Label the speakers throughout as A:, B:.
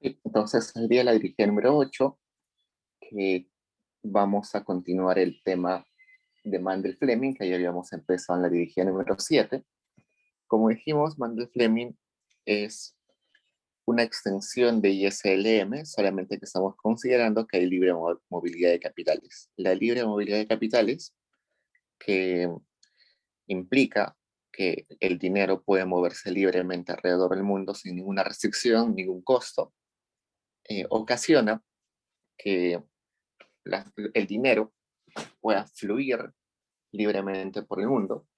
A: Entonces, hoy día la dirigía número 8, que vamos a continuar el tema de Mandel-Fleming, que ya habíamos empezado en la dirigía número 7. Como dijimos, Mandel-Fleming es una extensión de ISLM, solamente que estamos considerando que hay libre movilidad de capitales. La libre movilidad de capitales, que implica que el dinero puede moverse libremente alrededor del mundo sin ninguna restricción, ningún costo, ocasiona que el dinero pueda fluir libremente por el mundo,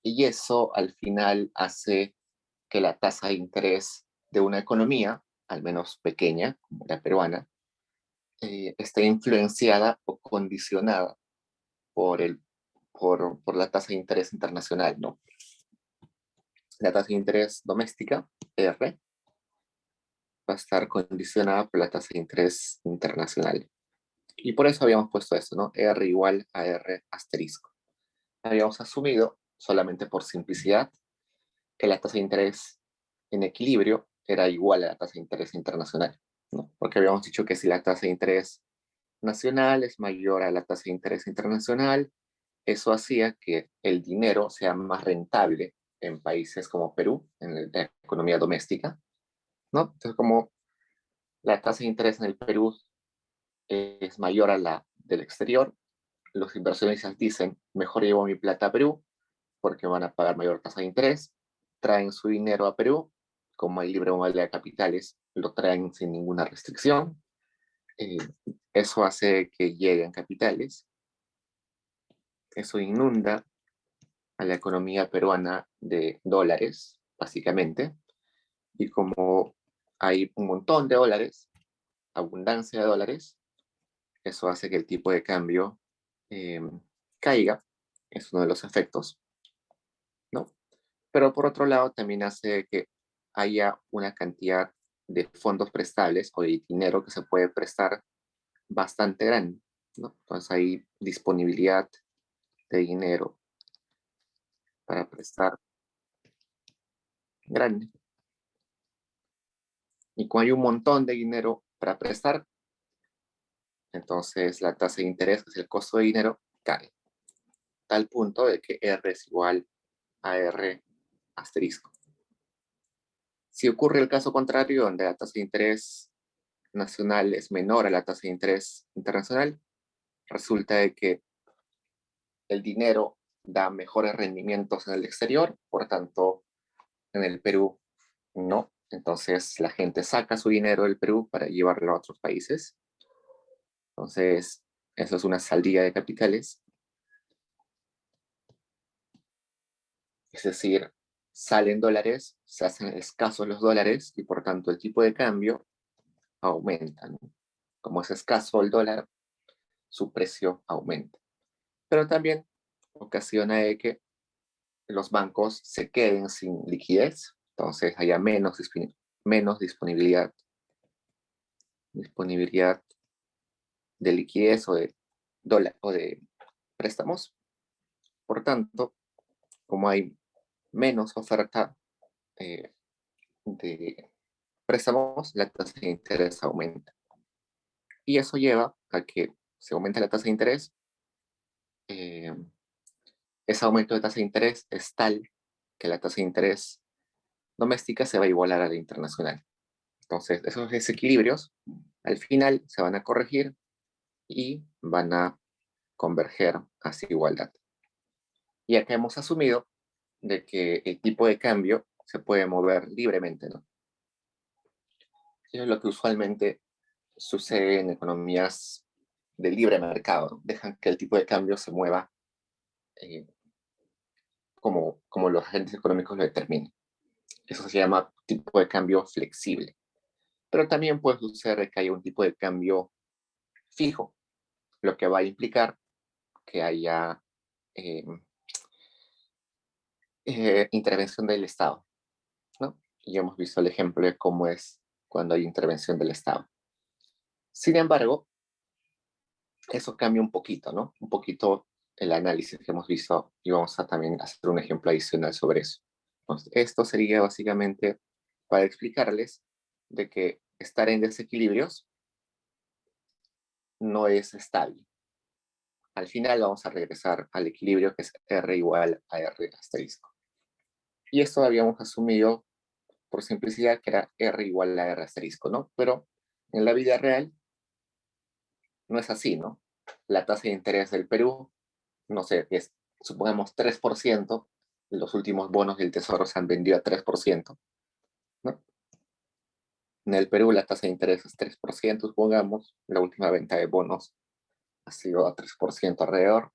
A: y eso al final hace que la tasa de interés de una economía, al menos pequeña, como la peruana, esté influenciada o condicionada por, por la tasa de interés internacional, ¿no? La tasa de interés doméstica, R, va a estar condicionada por la tasa de interés internacional. Y por eso habíamos puesto eso, ¿no? R igual a R asterisco. Habíamos asumido, solamente por simplicidad, que la tasa de interés en equilibrio era igual a la tasa de interés internacional, ¿no? Porque habíamos dicho que si la tasa de interés nacional es mayor a la tasa de interés internacional, eso hacía que el dinero sea más rentable en países como Perú, en la economía doméstica, ¿no? Entonces, como la tasa de interés en el Perú es mayor a la del exterior, los inversionistas dicen, mejor llevo mi plata a Perú porque van a pagar mayor tasa de interés, traen su dinero a Perú, como hay libre movilidad de capitales, lo traen sin ninguna restricción. Eh, Eso hace que lleguen capitales, eso inunda a la economía peruana de dólares, básicamente, y como hay un montón de dólares, abundancia de dólares, eso hace que el tipo de cambio eh, caiga, es uno de los efectos, ¿no? Pero por otro lado también hace que haya una cantidad de fondos prestables o de dinero que se puede prestar bastante grande, ¿no? Entonces hay disponibilidad de dinero para prestar grande. Y cuando hay un montón de dinero para prestar, entonces la tasa de interés, que es el costo de dinero, cae. Tal punto de que R es igual a R asterisco. Si ocurre el caso contrario, donde la tasa de interés nacional es menor a la tasa de interés internacional, resulta de que el dinero da mejores rendimientos en el exterior, por tanto, en el Perú no. Entonces la gente saca su dinero del Perú para llevarlo a otros países. Entonces, eso es una salida de capitales. Es decir, salen dólares, se hacen escasos los dólares y por tanto el tipo de cambio aumenta, ¿no? Como es escaso el dólar, su precio aumenta. Pero también ocasiona de que los bancos se queden sin liquidez, entonces haya menos disponibilidad de liquidez o de dólar o de préstamos. Por tanto, como hay menos oferta eh, de préstamos, la tasa de interés aumenta. Y eso lleva a que si aumenta la tasa de interés, eh, ese aumento de tasa de interés es tal que la tasa de interés doméstica se va a igualar a la internacional. Entonces, esos desequilibrios al final se van a corregir y van a converger hacia igualdad. Y acá hemos asumido de que el tipo de cambio se puede mover libremente, ¿no? Eso es lo que usualmente sucede en economías de libre mercado, ¿no? Dejan que el tipo de cambio se mueva eh, como los agentes económicos lo determinen. Eso se llama tipo de cambio flexible. Pero también puede suceder que haya un tipo de cambio fijo, lo que va a implicar que haya eh, intervención del Estado, ¿no? Y hemos visto el ejemplo de cómo es cuando hay intervención del Estado. Sin embargo, eso cambia un poquito, ¿no? Un poquito el análisis que hemos visto y vamos a también hacer un ejemplo adicional sobre eso. Entonces, esto sería básicamente para explicarles de que estar en desequilibrios no es estable. Al final vamos a regresar al equilibrio, que es R igual a R asterisco. Y esto habíamos asumido por simplicidad que era R igual a R asterisco, ¿no? Pero en la vida real no es así, ¿no? La tasa de interés del Perú, no sé, es, supongamos 3%, los últimos bonos del Tesoro se han vendido a 3%, ¿no? En el Perú la tasa de interés es 3%, supongamos, la última venta de bonos ha sido a 3% alrededor,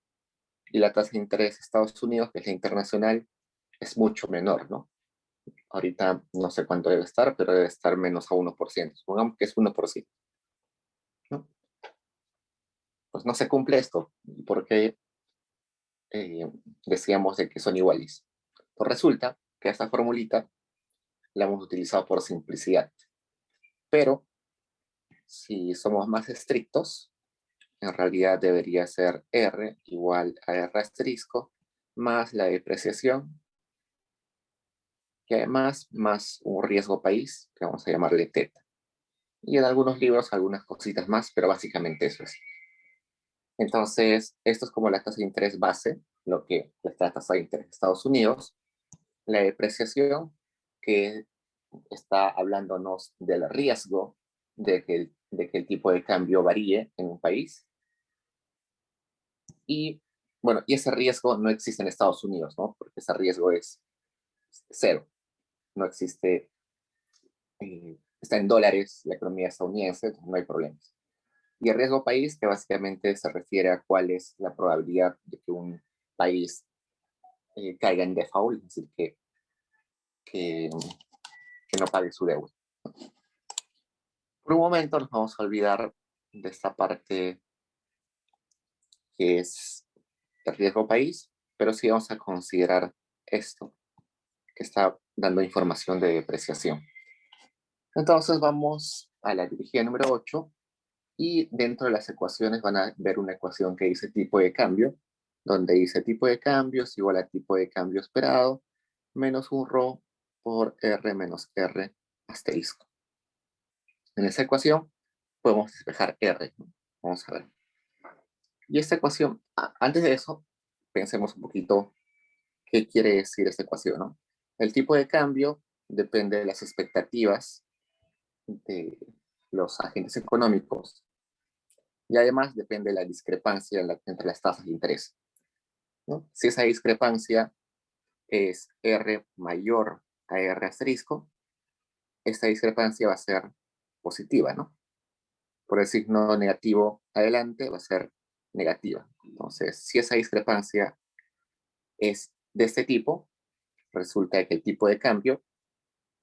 A: y la tasa de interés de Estados Unidos, que es la internacional, es mucho menor, ¿no? Ahorita no sé cuánto debe estar, pero debe estar menos a 1%. Supongamos que es 1%, ¿no? Pues no se cumple esto, porque decíamos de que son iguales. Pues resulta que esta formulita la hemos utilizado por simplicidad, pero si somos más estrictos, en realidad debería ser R igual a R asterisco más la depreciación, que además más un riesgo país, que vamos a llamarle teta. Y en algunos libros algunas cositas más, pero básicamente eso es. Entonces, esto es como la tasa de interés base, lo que es la tasa de interés de Estados Unidos, la depreciación, que está hablándonos del riesgo de que el tipo de cambio varíe en un país. Y bueno, y ese riesgo no existe en Estados Unidos, ¿no? Porque ese riesgo es cero, no existe, está en dólares la economía estadounidense, entonces no hay problemas. Y el riesgo país, que básicamente se refiere a cuál es la probabilidad de que un país caiga en default, es decir, que, que no pague su deuda. Por un momento nos vamos a olvidar de esta parte que es el riesgo país, pero sí vamos a considerar esto, que está dando información de depreciación. Entonces vamos a la dirigida número 8 y dentro de las ecuaciones van a ver una ecuación que dice tipo de cambio, donde dice tipo de cambio es igual a tipo de cambio esperado menos un ρ por R menos R asterisco. En esa ecuación podemos despejar R, ¿no? Vamos a ver. Y esta ecuación, antes de eso, pensemos un poquito qué quiere decir esta ecuación, ¿no? El tipo de cambio depende de las expectativas de los agentes económicos y además depende de la discrepancia entre las tasas de interés, ¿no? Si esa discrepancia es R mayor a R asterisco, esta discrepancia va a ser positiva, ¿no? Por el signo negativo adelante va a ser negativa. Entonces, si esa discrepancia es de este tipo, resulta que el tipo de cambio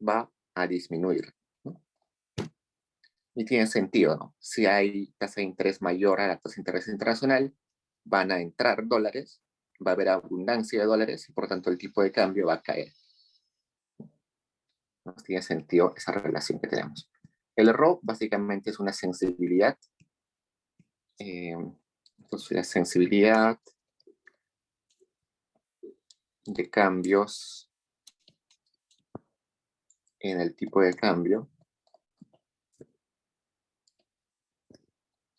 A: va a disminuir, ¿no? Y tiene sentido, ¿no? Si hay tasa de interés mayor a la tasa de interés internacional, van a entrar dólares, va a haber abundancia de dólares y por tanto el tipo de cambio va a caer. ¿No? Tiene sentido esa relación que tenemos. El RO básicamente es una sensibilidad. Entonces la sensibilidad de cambios en el tipo de cambio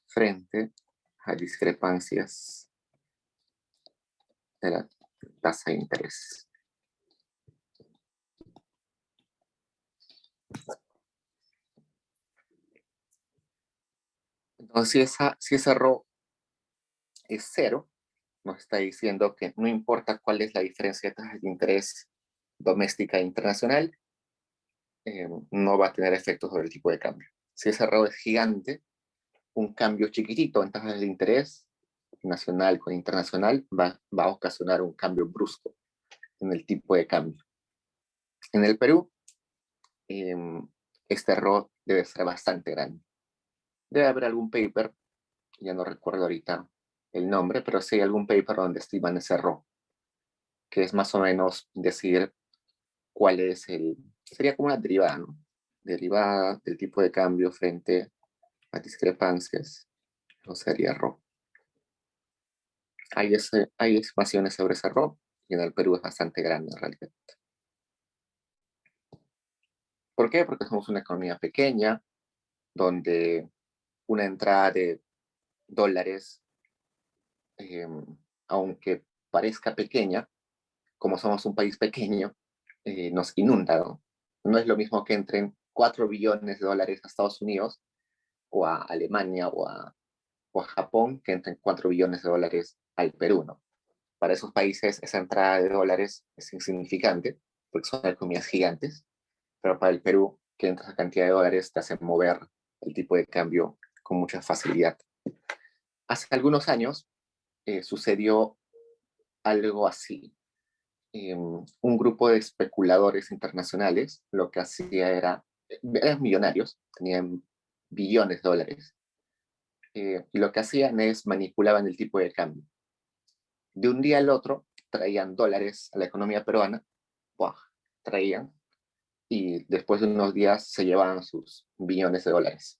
A: frente a discrepancias de la tasa de interés. Entonces, si esa ρ es cero, nos está diciendo que no importa cuál es la diferencia de tasas de interés doméstica e internacional, no va a tener efectos sobre el tipo de cambio. Si esa ρ es gigante, un cambio chiquitito en tasas de interés nacional con internacional va a ocasionar un cambio brusco en el tipo de cambio. En el Perú, eh, este error debe ser bastante grande. Debe haber algún paper, ya no recuerdo ahorita el nombre, pero sí hay algún paper donde estiman ese error, que es más o menos decir cuál es sería como una derivada, ¿no? Derivada del tipo de cambio frente a discrepancias, no sería error. Hay estimaciones sobre ese error y en el Perú es bastante grande en realidad. ¿Por qué? Porque somos una economía pequeña, donde una entrada de dólares, aunque parezca pequeña, como somos un país pequeño, nos inunda, ¿no? No es lo mismo que entren 4 billones de dólares a Estados Unidos o a Alemania o a Japón que entren 4 billones de dólares al Perú, ¿no? Para esos países esa entrada de dólares es insignificante porque son economías gigantes, pero para el Perú, que entra esa cantidad de dólares te hace mover el tipo de cambio con mucha facilidad. Hace algunos años sucedió algo así. Un grupo de especuladores internacionales lo que hacía eran millonarios, tenían billones de dólares, y lo que hacían es manipulaban el tipo de cambio. De un día al otro traían dólares a la economía peruana, ¡buah! Traían, y después de unos días se llevaban sus billones de dólares.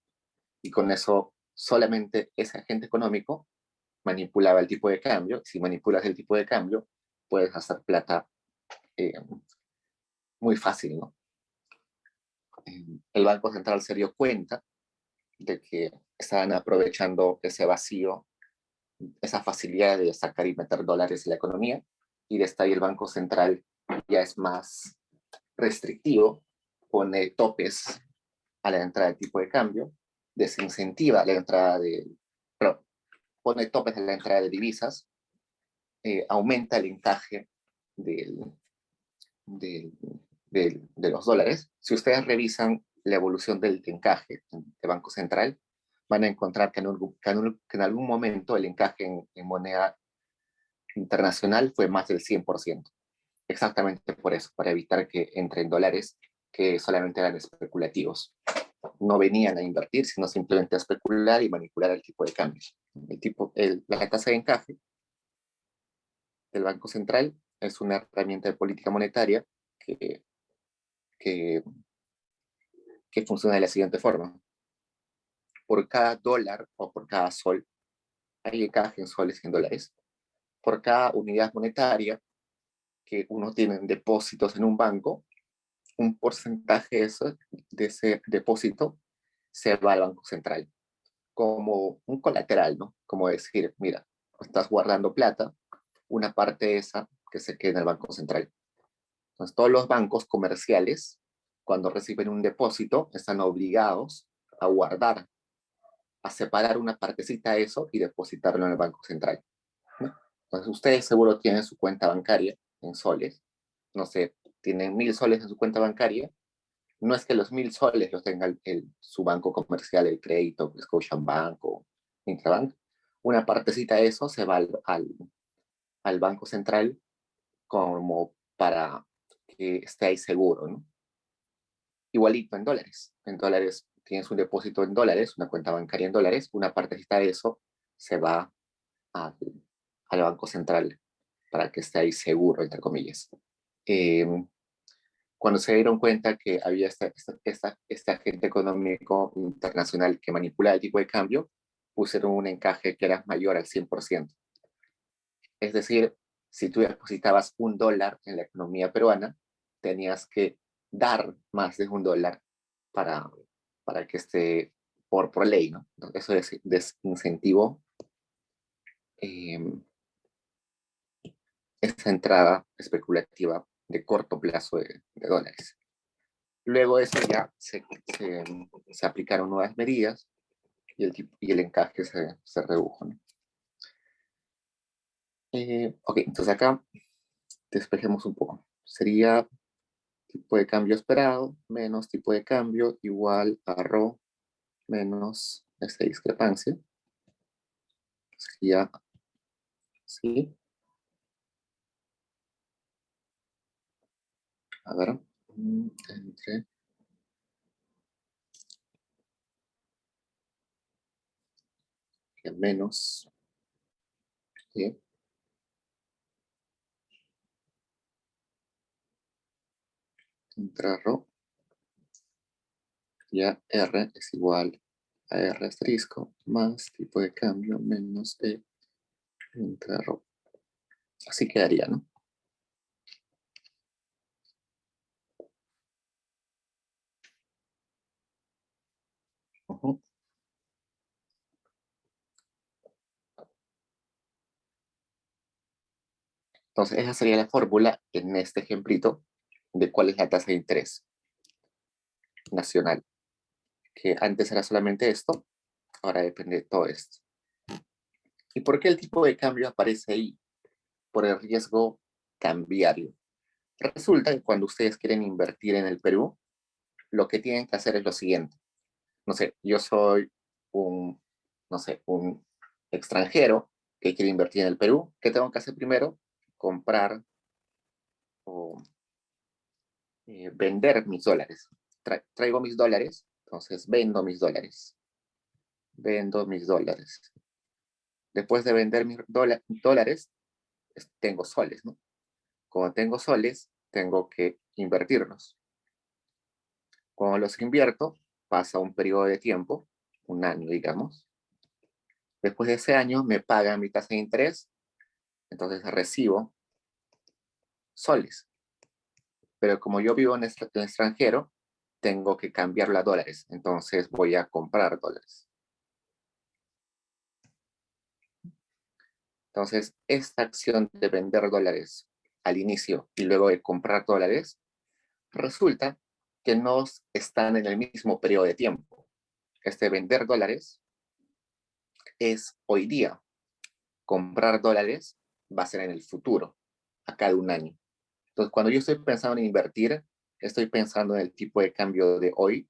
A: Y con eso solamente ese agente económico manipulaba el tipo de cambio. Si manipulas el tipo de cambio, puedes hacer plata eh, muy fácil, ¿no? El Banco Central se dio cuenta de que estaban aprovechando ese vacío, esa facilidad de sacar y meter dólares en la economía, y desde ahí el Banco Central ya es más restrictivo, pone topes a la entrada del tipo de cambio, desincentiva la entrada pero pone topes a la entrada de divisas, aumenta el encaje del, del, de los dólares. Si ustedes revisan la evolución del encaje de Banco Central, van a encontrar que en algún momento el encaje en moneda internacional fue más del 100%. Exactamente por eso, para evitar que entren dólares que solamente eran especulativos. No venían a invertir, sino simplemente a especular y manipular el tipo de cambio. La tasa de encaje del Banco Central es una herramienta de política monetaria que, que, que funciona de la siguiente forma. Por cada dólar o por cada sol, hay encaje en soles y en dólares. Por cada unidad monetaria que uno tiene en depósitos en un banco, un porcentaje de ese depósito se va al Banco Central como un colateral, ¿no? Como decir, mira, estás guardando plata, una parte de esa que se queda en el Banco Central. Entonces, todos los bancos comerciales, cuando reciben un depósito, están obligados a guardar, a separar una partecita de eso y depositarlo en el Banco Central, ¿no? Entonces, ustedes seguro tienen su cuenta bancaria en soles, no sé, tienen 1.000 soles en su cuenta bancaria. No es que los 1.000 soles los tenga su banco comercial, el crédito, Scotiabank o Intrabank. Una partecita de eso se va al Banco Central como para que esté ahí seguro, ¿no? Igualito en dólares. En dólares tienes un depósito en dólares, una cuenta bancaria en dólares, una partecita de eso se va al, al Banco Central para que esté ahí seguro, entre comillas. Eh, Cuando se dieron cuenta que había este agente económico internacional que manipulaba el tipo de cambio, pusieron un encaje que era mayor al 100%. Es decir, si tú depositabas $1 en la economía peruana, tenías que dar más de $1 para, para que esté por ley, ¿no? Eso desincentivó eh, esa entrada especulativa de corto plazo de dólares. Luego de eso ya se aplicaron nuevas medidas y el encaje se redujo, ¿no? Ok, entonces acá despejemos un poco. Sería tipo de cambio esperado menos tipo de cambio igual a ρ menos esta discrepancia. Sería así. A ver, entre menos y entre ρ, ya R es igual a R asterisco más tipo de cambio menos E entre ρ. Así quedaría, ¿no? Entonces, esa sería la fórmula en este ejemplito de cuál es la tasa de interés nacional, que antes era solamente esto, ahora depende de todo esto. ¿Y por qué el tipo de cambio aparece ahí? Por el riesgo cambiario. Resulta que cuando ustedes quieren invertir en el Perú, lo que tienen que hacer es lo siguiente. No sé, yo soy un, no sé, un extranjero que quiere invertir en el Perú. ¿Qué tengo que hacer primero? Comprar o vender mis dólares. Traigo mis dólares, entonces vendo mis dólares. Vendo mis dólares. Después de vender mis dólares, tengo soles, ¿no? Como tengo soles, tengo que invertirlos. Cuando los invierto, pasa un periodo de tiempo, un año, digamos. Después de ese año me pagan mi tasa de interés, entonces recibo soles. Pero como yo vivo en el extranjero, tengo que cambiarlo a dólares, entonces voy a comprar dólares. Entonces, esta acción de vender dólares al inicio y luego de comprar dólares, resulta que no están en el mismo periodo de tiempo. Este vender dólares es hoy día. Comprar dólares va a ser en el futuro, a cada un año. Entonces, cuando yo estoy pensando en invertir, estoy pensando en el tipo de cambio de hoy,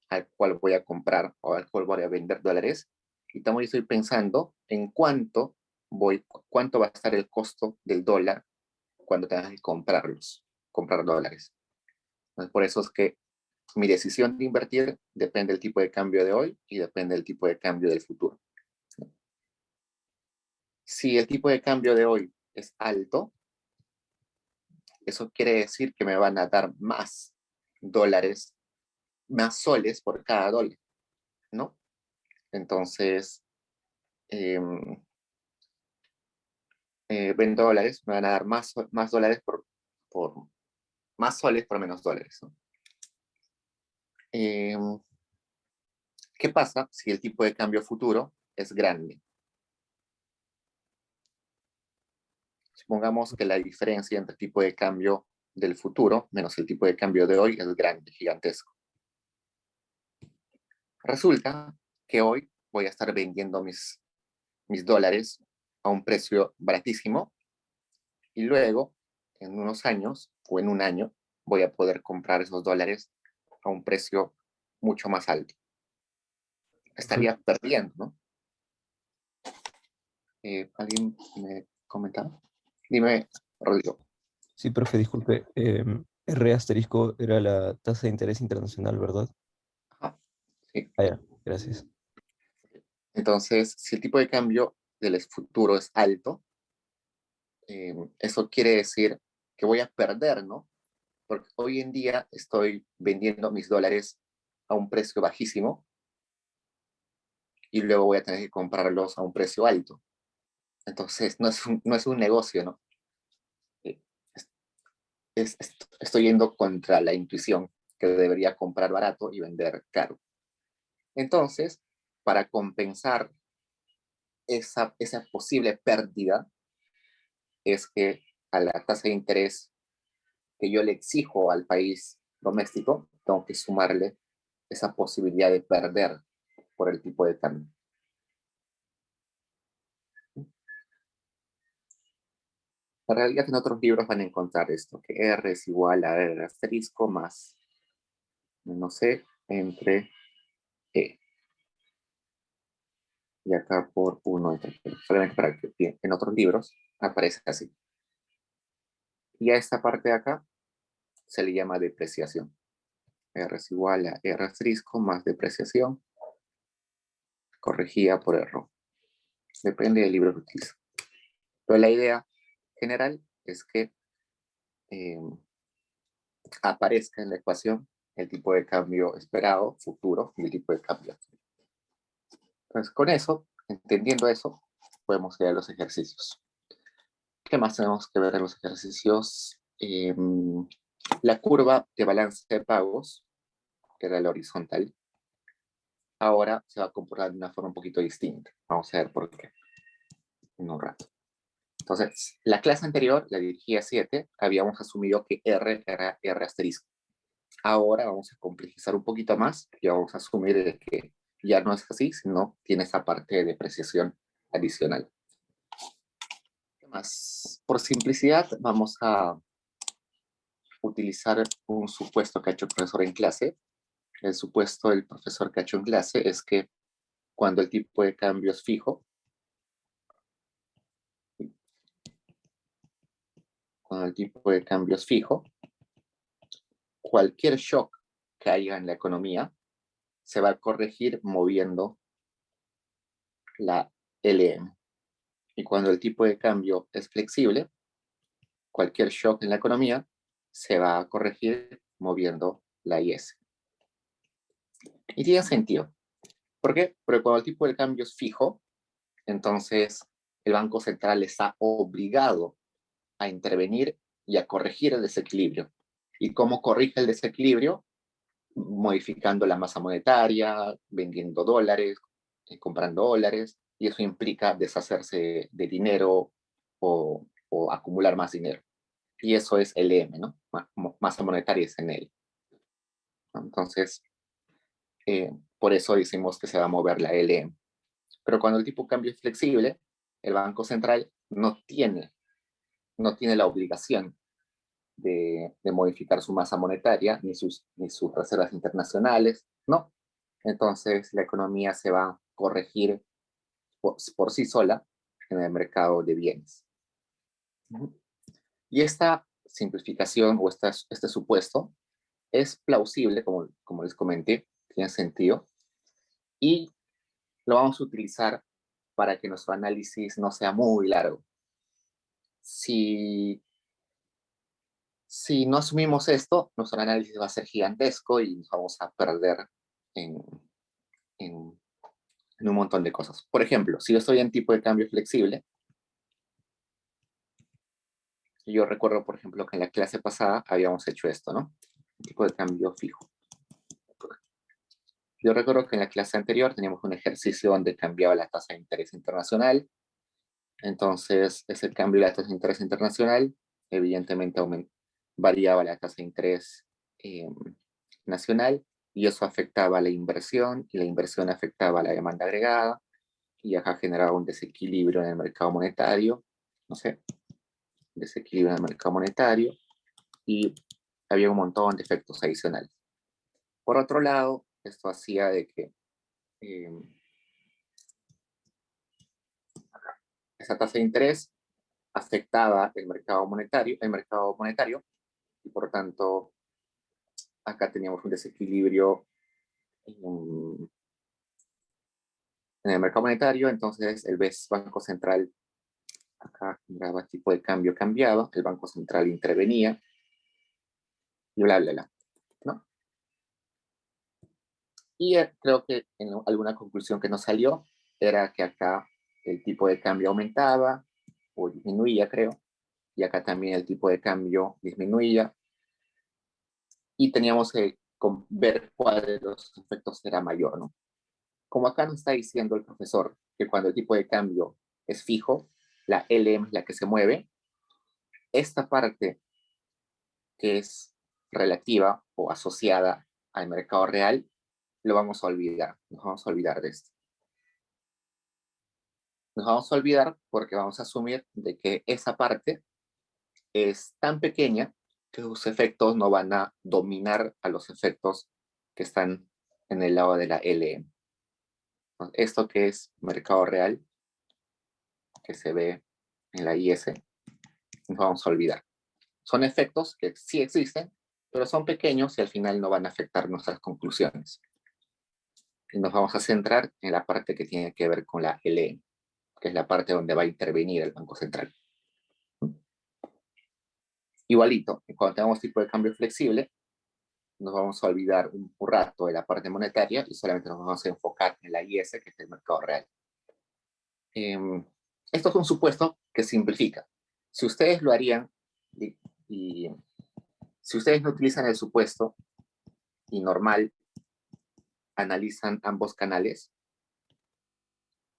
A: al cual voy a comprar o al cual voy a vender dólares, y también estoy pensando en cuánto va a estar el costo del dólar cuando tengas que comprar dólares. Entonces, por eso es que mi decisión de invertir depende del tipo de cambio de hoy y depende del tipo de cambio del futuro. Si el tipo de cambio de hoy es alto, eso quiere decir que me van a dar más dólares, más soles por cada dólar, ¿no? Entonces, eh, vendo dólares, me van a dar más dólares por más soles por menos dólares, ¿no? Eh, ¿Qué pasa si el tipo de cambio futuro es grande? Supongamos que la diferencia entre el tipo de cambio del futuro menos el tipo de cambio de hoy es grande, gigantesco. Resulta que hoy voy a estar vendiendo mis dólares a un precio baratísimo y luego, en unos años o en un año, voy a poder comprar esos dólares a un precio mucho más alto. Estaría
B: Perfecto.
A: perdiendo, ¿no? ¿Alguien me comentaba? Dime, Rodrigo.
B: Sí, profe, disculpe. R asterisco era la tasa de interés internacional, ¿verdad?
A: Ajá, sí.
B: Ah, ya, gracias.
A: Entonces, si el tipo de cambio del futuro es alto, eso quiere decir que voy a perder, ¿no? Porque hoy en día estoy vendiendo mis dólares a un precio bajísimo y luego voy a tener que comprarlos a un precio alto. Entonces, no es un negocio, ¿no? Eh, Estoy yendo contra la intuición que debería comprar barato y vender caro. Entonces, para compensar esa posible pérdida, es que a la tasa de interés que yo le exijo al país doméstico, tengo que sumarle esa posibilidad de perder por el tipo de cambio. En realidad en otros libros van a encontrar esto, que R es igual a R asterisco más menos C entre E. Y acá por 1 entre E. Solamente para que en otros libros aparece así. Y a esta parte de acá se le llama depreciación. R es igual a R asterisco más depreciación corregida por error. Depende del libro que utilice. Pero la idea general es que eh, aparezca en la ecuación el tipo de cambio esperado, futuro, y el tipo de cambio. Entonces, con eso, entendiendo eso, podemos ir a los ejercicios. ¿Qué más tenemos que ver en los ejercicios? La curva de balance de pagos, que era la horizontal, ahora se va a comportar de una forma un poquito distinta. Vamos a ver por qué en un rato. Entonces, la clase anterior, la dirigía 7, habíamos asumido que R era R asterisco. Ahora vamos a complejizar un poquito más y vamos a asumir de que ya no es así, sino tiene esa parte de depreciación adicional. ¿Qué más? Por simplicidad, vamos a utilizar un supuesto que ha hecho el profesor en clase. El supuesto del profesor que ha hecho en clase es que cuando el tipo de cambio es fijo, cualquier shock que haya en la economía se va a corregir moviendo la LM. Y cuando el tipo de cambio es flexible, cualquier shock en la economía se va a corregir moviendo la IS. Y tiene sentido. ¿Por qué? Porque cuando el tipo de cambio es fijo, entonces el Banco Central está obligado a intervenir y a corregir el desequilibrio. ¿Y cómo corrige el desequilibrio? Modificando la masa monetaria, vendiendo dólares, comprando dólares, y eso implica deshacerse de dinero o acumular más dinero. Y eso es LM, ¿no? Masa monetaria es en él. Entonces, por eso decimos que se va a mover la LM. Pero cuando el tipo de cambio es flexible, el Banco Central no tiene la obligación de modificar su masa monetaria ni sus reservas internacionales, no. Entonces la economía se va a corregir por sí sola en el mercado de bienes. Y esta simplificación o este supuesto es plausible, como les comenté, tiene sentido, y lo vamos a utilizar para que nuestro análisis no sea muy largo. Si no asumimos esto, nuestro análisis va a ser gigantesco y nos vamos a perder en, en, en un montón de cosas. Por ejemplo, si yo estoy en tipo de cambio flexible, yo recuerdo, por ejemplo, que en la clase pasada habíamos hecho esto, ¿no? Tipo de cambio fijo. Yo recuerdo que en la clase anterior teníamos un ejercicio donde cambiaba la tasa de interés internacional. Entonces, ese cambio de la tasa de interés internacional, evidentemente variaba la tasa de interés nacional, y eso afectaba a la inversión, y la inversión afectaba a la demanda agregada, y acá generaba un desequilibrio en el mercado monetario, no sé, desequilibrio en el mercado monetario, y había un montón de efectos adicionales. Por otro lado, esto hacía de que esa tasa de interés afectaba el mercado monetario, y por tanto acá teníamos un desequilibrio en el mercado monetario. Entonces el Banco Central acá generaba tipo de cambio, cambiaba, el Banco Central intervenía y bla, bla, bla, ¿no? Y creo que en alguna conclusión que nos salió era que acá el tipo de cambio aumentaba o disminuía, creo, y acá también el tipo de cambio disminuía, y teníamos que ver cuál de los efectos era mayor, ¿no? Como acá nos está diciendo el profesor que cuando el tipo de cambio es fijo, la LM es la que se mueve, esta parte que es relativa o asociada al mercado real, lo vamos a olvidar, nos vamos a olvidar de esto. Nos vamos a olvidar porque vamos a asumir de que esa parte es tan pequeña que sus efectos no van a dominar a los efectos que están en el lado de la LM. Esto que es mercado real, que se ve en la IS, nos vamos a olvidar. Son efectos que sí existen, pero son pequeños y al final no van a afectar nuestras conclusiones. Y nos vamos a centrar en la parte que tiene que ver con la LM, que es la parte donde va a intervenir el Banco Central. Igualito, cuando tengamos tipo de cambio flexible, nos vamos a olvidar un rato de la parte monetaria y solamente nos vamos a enfocar en la IS, que es el mercado real. Esto es un supuesto que simplifica. Si ustedes lo harían, y si ustedes no utilizan el supuesto y normal analizan ambos canales,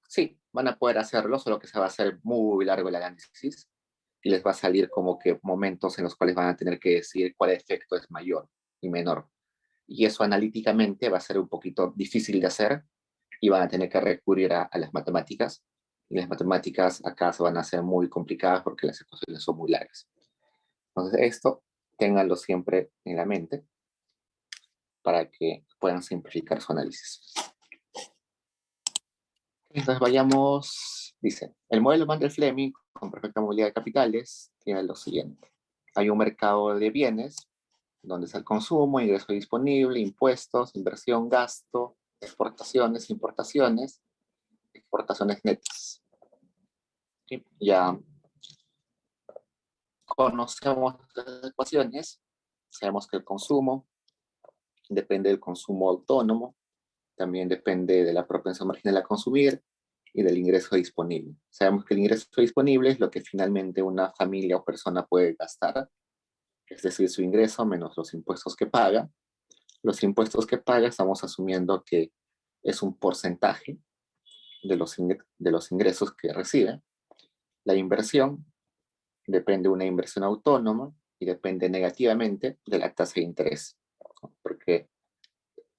A: sí, van a poder hacerlo, solo que se va a hacer muy largo el análisis y les va a salir como que momentos en los cuales van a tener que decir cuál efecto es mayor y menor. Y eso analíticamente va a ser un poquito difícil de hacer y van a tener que recurrir a las matemáticas. Y las matemáticas acá se van a hacer muy complicadas porque las ecuaciones son muy largas. Entonces esto, ténganlo siempre en la mente para que puedan simplificar su análisis. Entonces vayamos, dice, el modelo Mandel-Fleming con perfecta movilidad de capitales tiene lo siguiente. Hay un mercado de bienes donde está el consumo, ingreso disponible, impuestos, inversión, gasto, exportaciones, importaciones, exportaciones netas. ¿Sí? Ya conocemos las ecuaciones, sabemos que el consumo depende del consumo autónomo, también depende de la propensión marginal a consumir y del ingreso disponible. Sabemos que el ingreso disponible es lo que finalmente una familia o persona puede gastar, es decir, su ingreso menos los impuestos que paga. Los impuestos que paga estamos asumiendo que es un porcentaje de los ingresos que recibe. La inversión depende de una inversión autónoma y depende negativamente de la tasa de interés, ¿no? Porque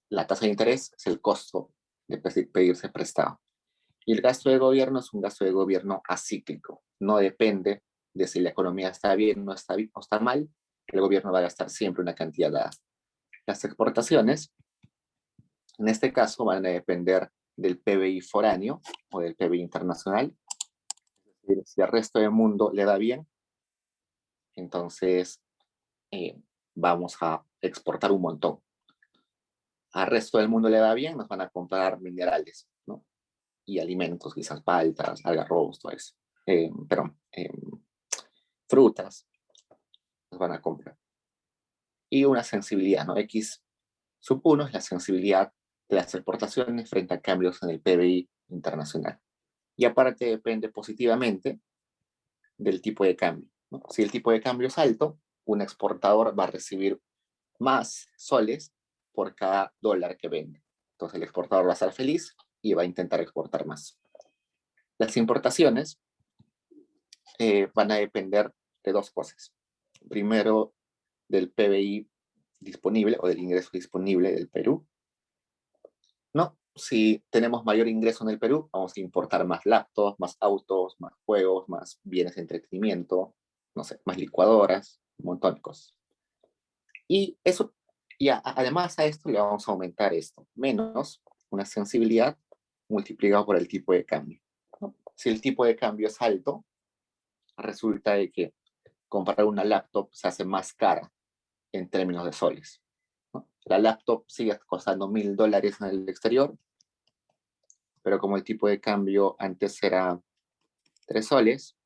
A: la tasa de interés es el costo de pedirse prestado. Y el gasto de gobierno es un gasto de gobierno acíclico. No depende de si la economía está bien o está mal. El gobierno va a gastar siempre una cantidad dada. Las exportaciones, en este caso, van a depender del PBI foráneo o del PBI internacional. Es decir, si al resto del mundo le da bien, entonces vamos a exportar un montón. Al resto del mundo le va bien, nos van a comprar minerales, ¿no? Y alimentos, quizás paltas, algarrobos, todo eso. Perdón, frutas, nos van a comprar. Y una sensibilidad, ¿no? X sub 1 es la sensibilidad de las exportaciones frente a cambios en el PBI internacional. Y aparte depende positivamente del tipo de cambio, ¿no? Si el tipo de cambio es alto, un exportador va a recibir más soles por cada dólar que vende. Entonces el exportador va a estar feliz y va a intentar exportar más. Las importaciones van a depender de dos cosas. Primero, del PBI disponible o del ingreso disponible del Perú. No, si tenemos mayor ingreso en el Perú, vamos a importar más laptops, más autos, más juegos, más bienes de entretenimiento, no sé, más licuadoras, un montón de cosas. Y eso, además a esto le vamos a aumentar esto, menos una sensibilidad multiplicado por el tipo de cambio, ¿no? Si el tipo de cambio es alto, resulta de que comprar una laptop se hace más cara en términos de soles, ¿no? La laptop sigue costando $1,000 en el exterior, pero como el tipo de cambio antes era 3 soles,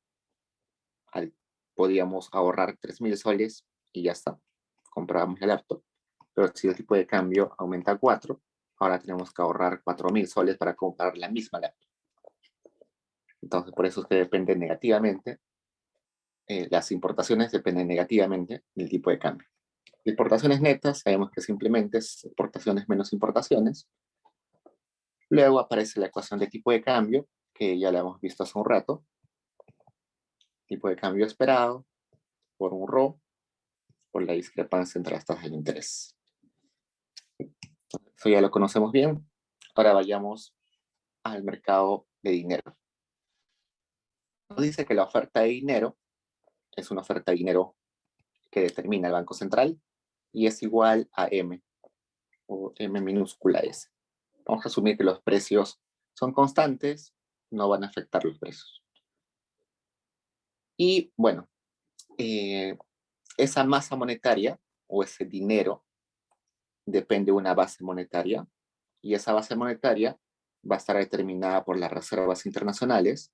A: podíamos ahorrar 3,000 soles y ya está, comprábamos la laptop. Pero si el tipo de cambio aumenta a 4, ahora tenemos que ahorrar 4,000 soles para comprar la misma laptop. Entonces, por eso es que depende negativamente, las importaciones dependen negativamente del tipo de cambio. Importaciones netas, sabemos que simplemente es exportaciones menos importaciones. Luego aparece la ecuación de tipo de cambio, que ya la hemos visto hace un rato. Tipo de cambio esperado por un ρ, por la discrepancia entre las tasas de interés. Eso ya lo conocemos bien. Ahora vayamos al mercado de dinero. Nos dice que la oferta de dinero es una oferta de dinero que determina el Banco Central y es igual a M, o M minúscula S. Vamos a asumir que los precios son constantes, no van a afectar los precios. Y bueno, esa masa monetaria o ese dinero depende de una base monetaria y esa base monetaria va a estar determinada por las reservas internacionales,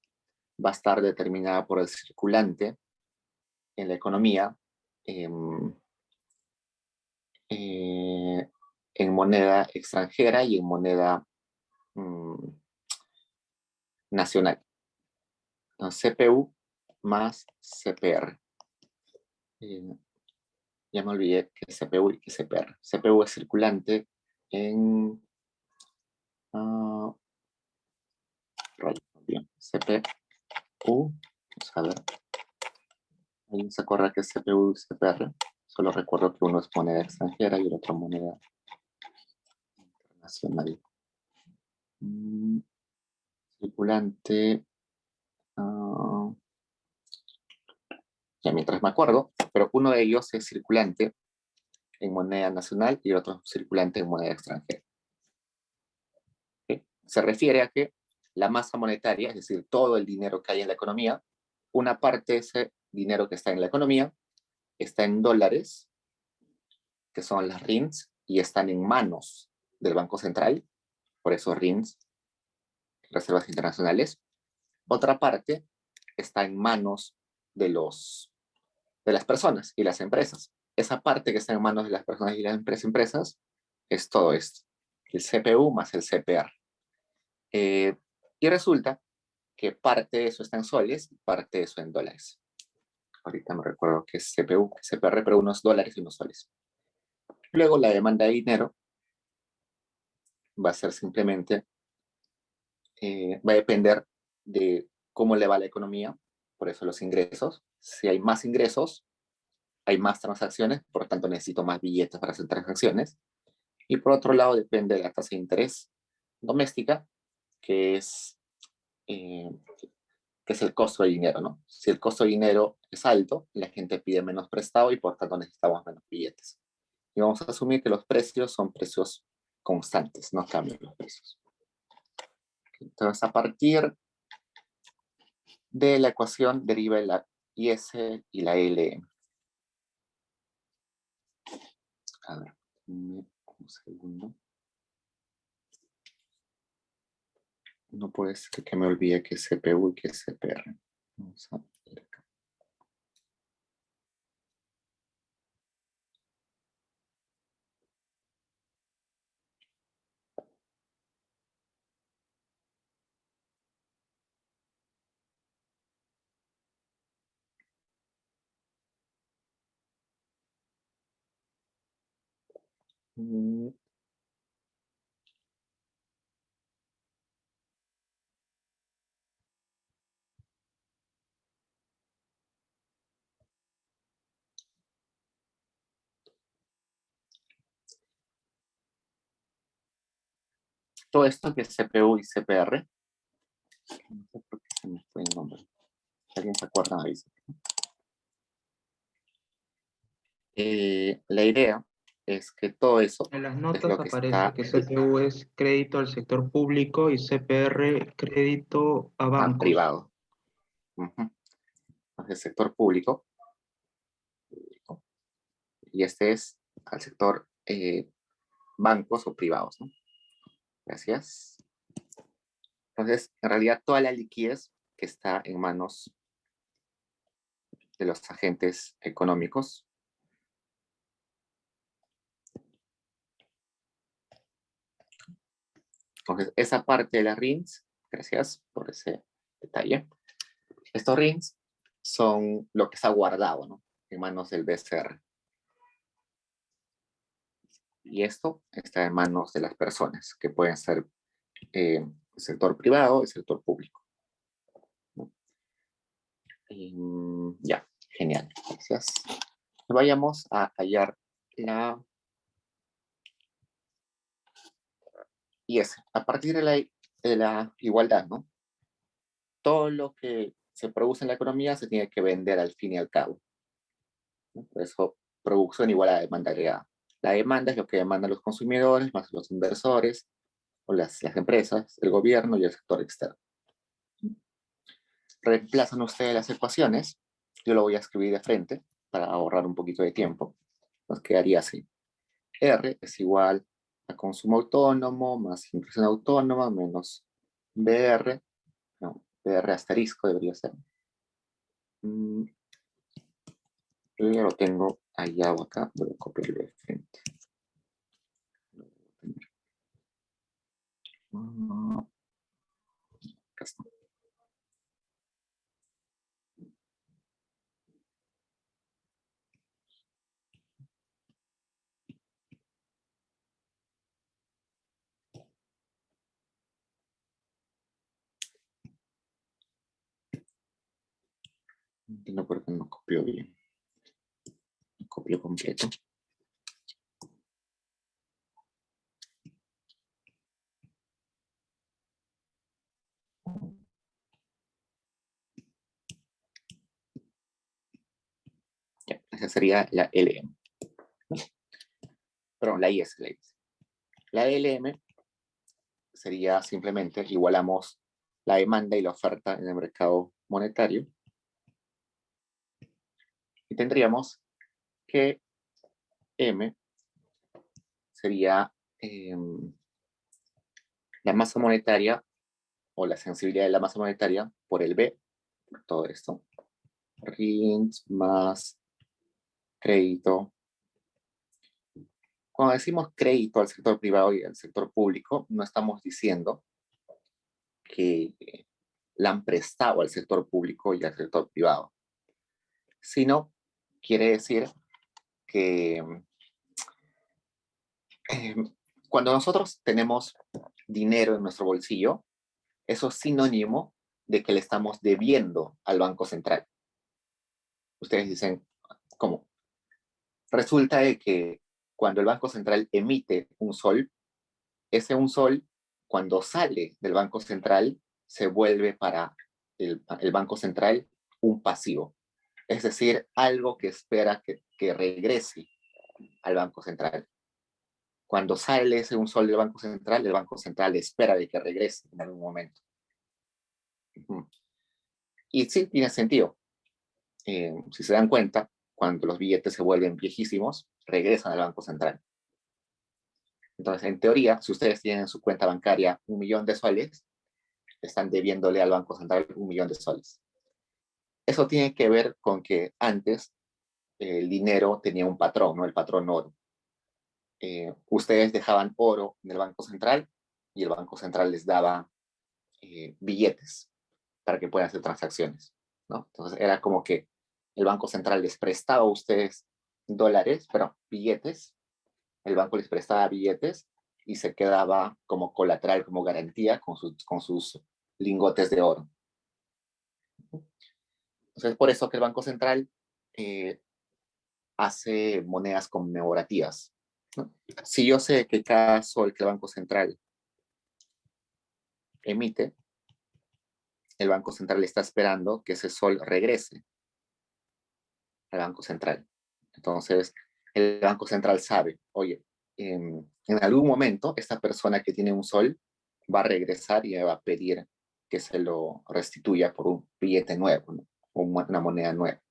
A: va a estar determinada por el circulante en la economía, en moneda extranjera y en moneda nacional. Entonces, CPU más CPR. Ya me olvidé que es CPU y que es CPR. CPU es circulante en... Bien, CPU, vamos a ver. ¿Alguien se acuerda que es CPU y CPR? Solo recuerdo que uno es moneda extranjera y el otro moneda internacional. Circulante. Ya mientras me acuerdo, pero uno de ellos es circulante en moneda nacional y el otro es circulante en moneda extranjera. ¿Okay? Se refiere a que la masa monetaria, es decir, todo el dinero que hay en la economía, una parte de ese dinero que está en la economía está en dólares, que son las RINs, y están en manos del Banco Central, por eso RINs, reservas internacionales. Otra parte está en manos de las personas y las empresas. Esa parte que está en manos de las personas y las empresas es todo esto, el CPU más el CPR. Y resulta que parte de eso está en soles y parte de eso en dólares. Ahorita me recuerdo que es CPU, CPR, pero unos dólares y unos soles. Luego la demanda de dinero va a ser simplemente, va a depender de cómo le va la economía, por eso los ingresos. Si hay más ingresos, hay más transacciones, por lo tanto necesito más billetes para hacer transacciones. Y por otro lado depende de la tasa de interés doméstica, que es, eh, que es el costo de dinero, ¿no? Si el costo de dinero es alto, la gente pide menos prestado y por tanto necesitamos menos billetes. Y vamos a asumir que los precios son precios constantes, no cambian los precios. Entonces, a partir de la ecuación deriva la IS y la LM. A ver, un segundo. No puede ser que me olvide que es CPU y que es CPR. Vamos a ver acá. Todo esto que es CPU y CPR, no sé por qué se me fue el nombre. ¿Alguien se acuerda? Ahí. La idea es que todo eso
C: En las
A: es
C: notas
A: lo que
C: aparece
A: está
C: que CPU es crédito al sector público y CPR crédito a bancos.
A: privado. El sector público. Y este es al sector bancos o privados, ¿no? Gracias. Entonces, en realidad, toda la liquidez que está en manos de los agentes económicos entonces, esa parte de las RINs, gracias por ese detalle. Estos RINs son lo que está guardado, ¿no? En manos del BCR. Y esto está en manos de las personas, que pueden ser el sector privado y el sector público. ¿No? Ya, genial, gracias. Vayamos a hallar la IS. A partir de la igualdad, ¿no? Todo lo que se produce en la economía se tiene que vender al fin y al cabo, ¿no? Por eso, producción igual a demanda agregada. La demanda es lo que demandan los consumidores, más los inversores, o las empresas, el gobierno y el sector externo. Reemplazan ustedes las ecuaciones, yo lo voy a escribir de frente para ahorrar un poquito de tiempo. Nos quedaría así. R es igual a consumo autónomo más impresión autónoma menos BR, no, BR asterisco debería ser. Yo ya lo tengo allá o acá, voy a copiarlo de frente. Acá está. entiendo por qué no copió bien. Copió completo. Ya, esa sería la LM. Perdón, la IS. La LM sería simplemente igualamos la demanda y la oferta en el mercado monetario. Y tendríamos que M sería la masa monetaria o la sensibilidad de la masa monetaria por el B, por todo esto. RINs más crédito. Cuando decimos crédito al sector privado y al sector público, no estamos diciendo que la han prestado al sector público y al sector privado, sino quiere decir que cuando nosotros tenemos dinero en nuestro bolsillo, eso es sinónimo de que le estamos debiendo al Banco Central. Ustedes dicen, ¿cómo? Resulta de que cuando el Banco Central emite un sol, ese un sol, cuando sale del Banco Central, se vuelve para el Banco Central un pasivo. Es decir, algo que espera que regrese al Banco Central. Cuando sale ese un sol del Banco Central, el Banco Central espera de que regrese en algún momento. Y sí, tiene sentido. Si se dan cuenta, cuando los billetes se vuelven viejísimos, regresan al Banco Central. Entonces, en teoría, si ustedes tienen en su cuenta bancaria 1.000.000 de soles, están debiéndole al Banco Central 1.000.000 de soles. Eso tiene que ver con que antes el dinero tenía un patrón, ¿no? El patrón oro. Ustedes dejaban oro en el Banco Central y el Banco Central les daba billetes para que puedan hacer transacciones, ¿no? Entonces era como que el Banco Central les prestaba a ustedes dólares, pero billetes, el banco les prestaba billetes y se quedaba como colateral, como garantía con sus lingotes de oro. Entonces, por eso que el Banco Central hace monedas conmemorativas, ¿no? Si yo sé que cada sol que el Banco Central emite, el Banco Central está esperando que ese sol regrese al Banco Central. Entonces, el Banco Central sabe, oye, en algún momento esta persona que tiene un sol va a regresar y me va a pedir que se lo restituya por un billete nuevo, ¿no? O una moneda nueva.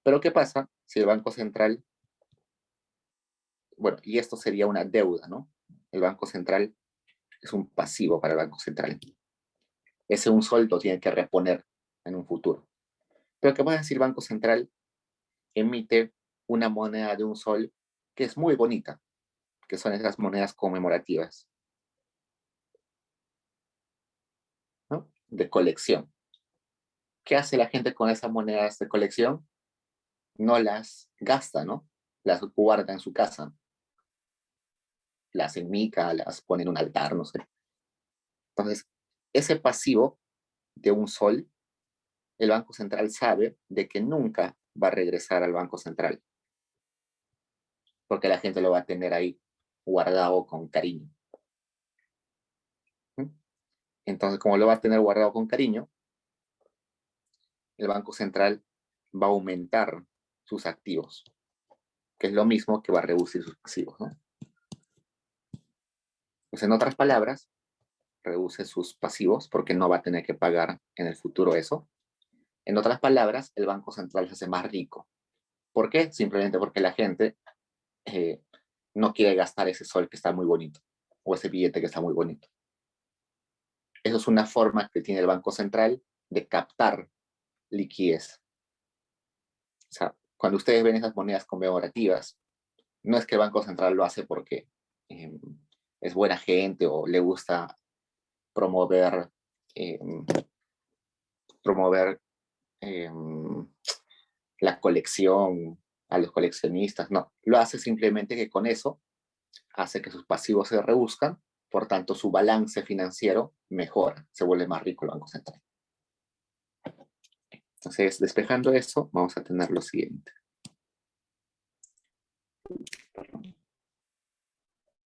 A: Pero ¿qué pasa si el Banco Central, bueno, y esto sería una deuda, ¿no? El Banco Central es un pasivo para el Banco Central. Ese un sol lo tiene que reponer en un futuro. Pero ¿qué pasa si el Banco Central emite una moneda de un sol que es muy bonita, que son esas monedas conmemorativas, ¿no? De colección? ¿Qué hace la gente con esas monedas de colección? No las gasta, ¿no? Las guarda en su casa, las enmica, las pone en un altar, no sé. Entonces, ese pasivo de un sol, el Banco Central sabe de que nunca va a regresar al Banco Central, porque la gente lo va a tener ahí guardado con cariño. Entonces, como lo va a tener guardado con cariño, el Banco Central va a aumentar sus activos, que es lo mismo que va a reducir sus pasivos, ¿no? Pues en otras palabras, reduce sus pasivos porque no va a tener que pagar en el futuro eso. En otras palabras, el Banco Central se hace más rico. ¿Por qué? Simplemente porque la gente no quiere gastar ese sol que está muy bonito o ese billete que está muy bonito. Eso es una forma que tiene el Banco Central de captar liquidez. O sea, cuando ustedes ven esas monedas conmemorativas, no es que el Banco Central lo hace porque es buena gente o le gusta promover, promover la colección a los coleccionistas, no, lo hace simplemente que con eso hace que sus pasivos se reduzcan, por tanto su balance financiero mejora, se vuelve más rico el Banco Central. Entonces, despejando eso, vamos a tener lo siguiente. Perdón.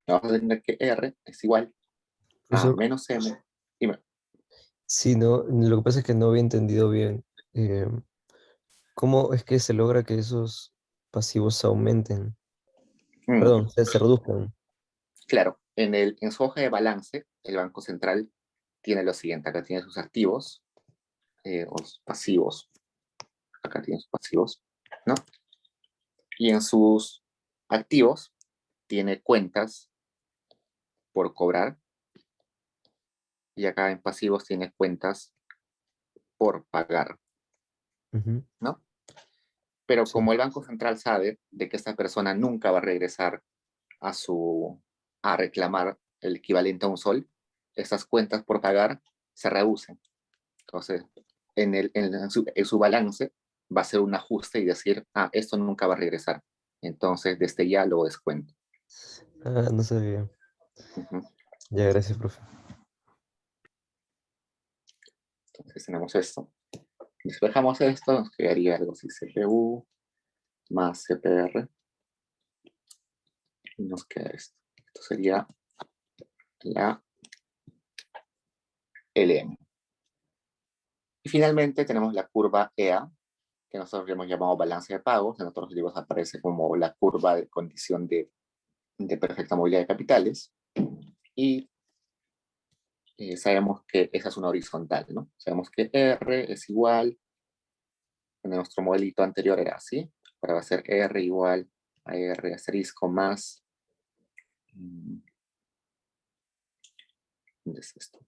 A: Vamos a tener que R es igual a
B: Profesor,
A: menos M. Dime.
B: sí, no, lo que pasa es que no había entendido bien. ¿Cómo es que se logra que esos pasivos aumenten? Perdón, se reduzcan.
A: Claro, en su hoja de balance, el Banco Central tiene lo siguiente. Acá tiene sus activos, o sus pasivos. Acá tiene sus pasivos, ¿no? Y en sus activos tiene cuentas por cobrar. Y acá en pasivos tiene cuentas por pagar,
B: Ujú,
A: ¿no? Pero
B: sí.
A: como el Banco Central sabe de que esta persona nunca va a regresar a reclamar el equivalente a un sol, esas cuentas por pagar se reducen. Entonces, en su balance va a ser un ajuste y decir, esto nunca va a regresar. Entonces, desde ya lo descuento.
B: Ah, no sabía.
A: Ujú.
B: Ya, gracias, profe.
A: Entonces, tenemos esto. Despejamos esto, nos quedaría algo así, CPU más CPR, y nos queda esto. Esto sería la LM. Y finalmente tenemos la curva EA, que nosotros hemos llamado balance de pagos. En otros libros aparece como la curva de condición de perfecta movilidad de capitales. Y sabemos que esa es una horizontal, ¿no? Sabemos que R es igual, en nuestro modelito anterior era así, ahora va a ser R igual a R asterisco más, ¿dónde es esto?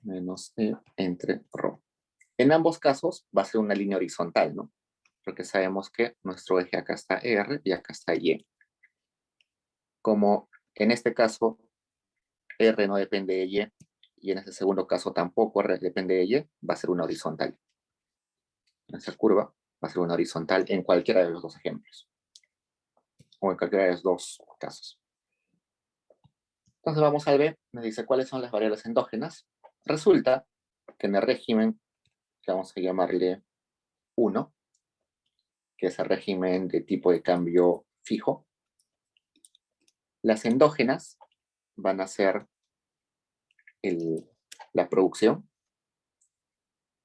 A: Menos E entre ρ. En ambos casos va a ser una línea horizontal, ¿no? Porque sabemos que nuestro eje acá está R y acá está Y. Como en este caso R no depende de y en este segundo caso tampoco R depende de Y, va a ser una horizontal. Esa curva va a ser una horizontal en cualquiera de los dos ejemplos, o en cualquiera de los dos casos. Entonces vamos al B, nos dice cuáles son las variables endógenas. Resulta que en el régimen, que vamos a llamarle 1, que es el régimen de tipo de cambio fijo, las endógenas van a ser la producción.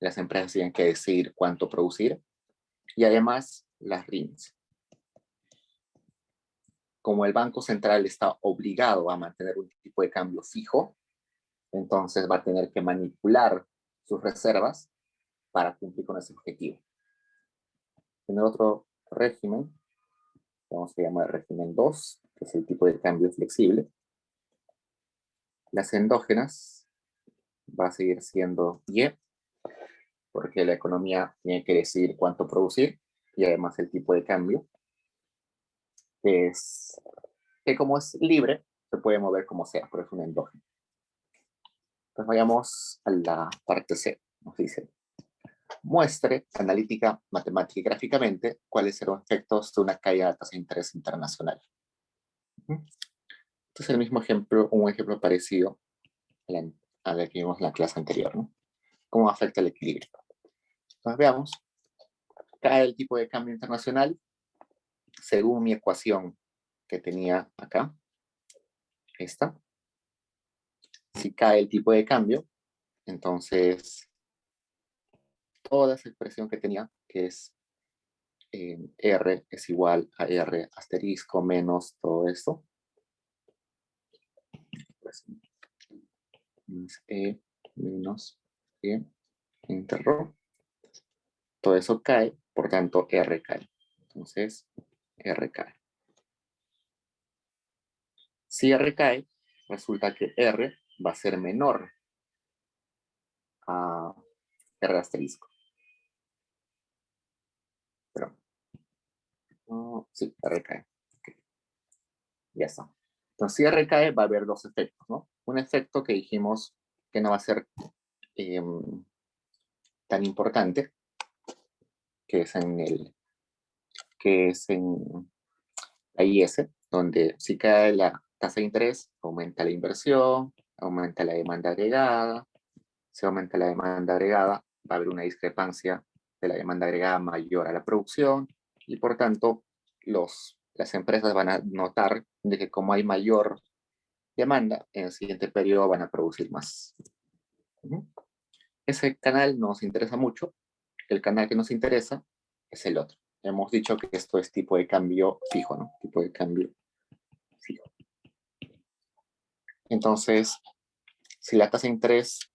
A: Las empresas tienen que decidir cuánto producir, y además las RINs. Como el Banco Central está obligado a mantener un tipo de cambio fijo, entonces va a tener que manipular sus reservas para cumplir con ese objetivo. En el otro régimen, vamos a llamar régimen 2, que es el tipo de cambio flexible, las endógenas va a seguir siendo Y, porque la economía tiene que decidir cuánto producir, y además el tipo de cambio, que como es libre, se puede mover como sea, pero es un endógeno. Entonces vayamos a la parte C. Nos dice, muestre analítica, matemática y gráficamente cuáles serán los efectos de una caída de la tasa de interés internacional. Este es el mismo ejemplo, un ejemplo parecido a la que vimos en la clase anterior, ¿no? ¿Cómo afecta el equilibrio? Entonces veamos, cae el tipo de cambio internacional según mi ecuación que tenía acá, esta. Si cae el tipo de cambio, entonces toda esa expresión que tenía, que es R es igual a R asterisco menos todo esto, pues, más E menos E entre ρ, todo eso cae, por tanto R cae. Entonces, R cae. Si R cae, resulta que R va a ser menor a R asterisco. Pero, no, sí, R cae. Okay. Ya está. Entonces, si R cae, va a haber dos efectos, ¿no? Un efecto que dijimos que no va a ser tan importante, que es en la IS, donde si cae la tasa de interés, aumenta la inversión, aumenta la demanda agregada. Si aumenta la demanda agregada, va a haber una discrepancia de la demanda agregada mayor a la producción y por tanto las empresas van a notar de que como hay mayor demanda, en el siguiente periodo van a producir más. Ese canal nos interesa mucho. El canal que nos interesa es el otro. Hemos dicho que esto es tipo de cambio fijo, ¿no? Tipo de cambio fijo. Entonces, si la tasa de interés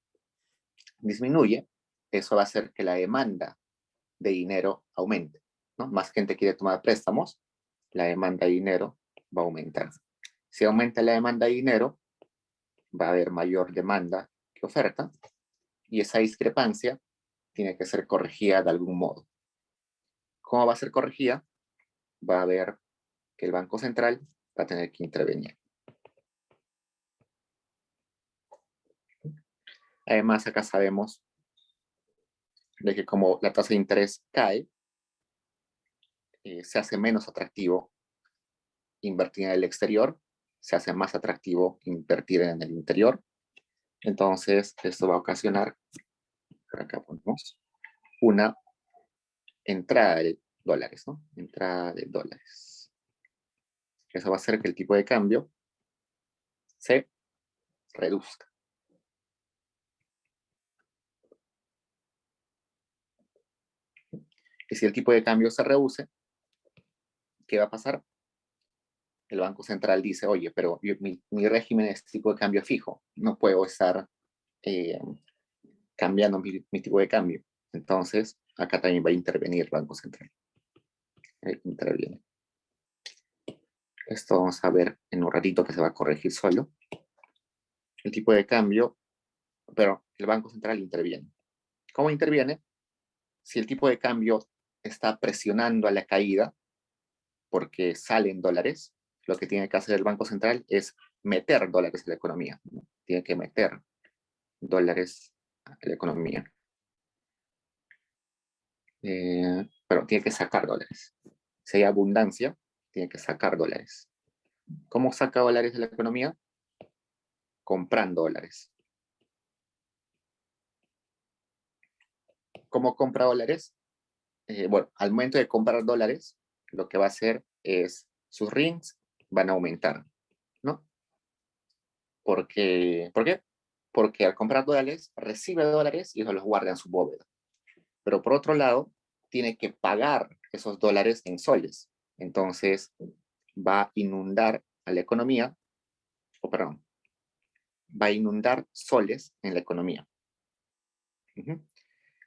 A: disminuye, eso va a hacer que la demanda de dinero aumente, ¿no? Más gente quiere tomar préstamos, la demanda de dinero va a aumentar. Si aumenta la demanda de dinero, va a haber mayor demanda que oferta, y esa discrepancia tiene que ser corregida de algún modo. ¿Cómo va a ser corregida? Va a haber que el Banco Central va a tener que intervenir. Además, acá sabemos de que como la tasa de interés cae, se hace menos atractivo invertir en el exterior, se hace más atractivo invertir en el interior. Entonces, esto va a ocasionar, por acá ponemos, una entrada de dólares, ¿no? Entrada de dólares. Eso va a hacer que el tipo de cambio se reduzca. Y si el tipo de cambio se reduce, ¿qué va a pasar? El Banco Central dice, oye, pero mi régimen es tipo de cambio fijo, no puedo estar cambiando mi tipo de cambio. Entonces, acá también va a intervenir el Banco Central. Interviene. Esto vamos a ver en un ratito que se va a corregir solo. El tipo de cambio, pero el Banco Central interviene. ¿Cómo interviene? Si el tipo de cambio está presionando a la caída porque salen dólares, lo que tiene que hacer el Banco Central es meter dólares en la economía, ¿no? Tiene que meter dólares en la economía. Pero tiene que sacar dólares. Si hay abundancia, tiene que sacar dólares. ¿Cómo saca dólares de la economía? Comprando dólares. ¿Cómo compra dólares? Bueno, al momento de comprar dólares, lo que va a hacer es sus RINs van a aumentar, ¿no? ¿Por qué? Porque al comprar dólares, recibe dólares y eso los guarda en su bóveda. Pero por otro lado, tiene que pagar esos dólares en soles. Entonces, va a inundar a la economía, perdón, va a inundar soles en la economía.